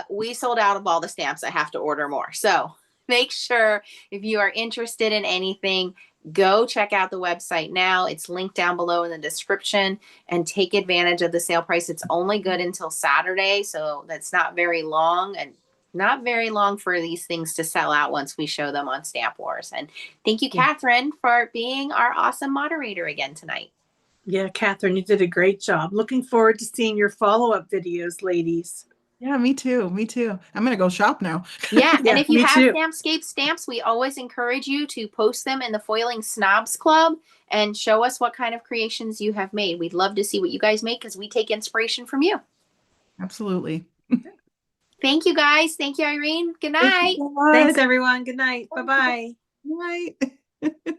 we sold out of all the stamps. I have to order more. So make sure if you are interested in anything, go check out the website now. It's linked down below in the description, and take advantage of the sale price. It's only good until Saturday, so that's not very long, and not very long for these things to sell out once we show them on Stamp Wars. And thank you, Catherine, for being our awesome moderator again tonight. Yeah, Catherine, you did a great job. Looking forward to seeing your follow-up videos, ladies. Yeah, me too. Me too. I'm going to go shop now. Yeah. Yeah, And if you me have too. Stampscape stamps, we always encourage you to post them in the Foiling Snobs Club and show us what kind of creations you have made. We'd love to see what you guys make, because we take inspiration from you. Absolutely. Thank you, guys. Thank you, Irene. Good Thank night. you so much. Thanks, everyone. Good night. Bye-bye. Good night.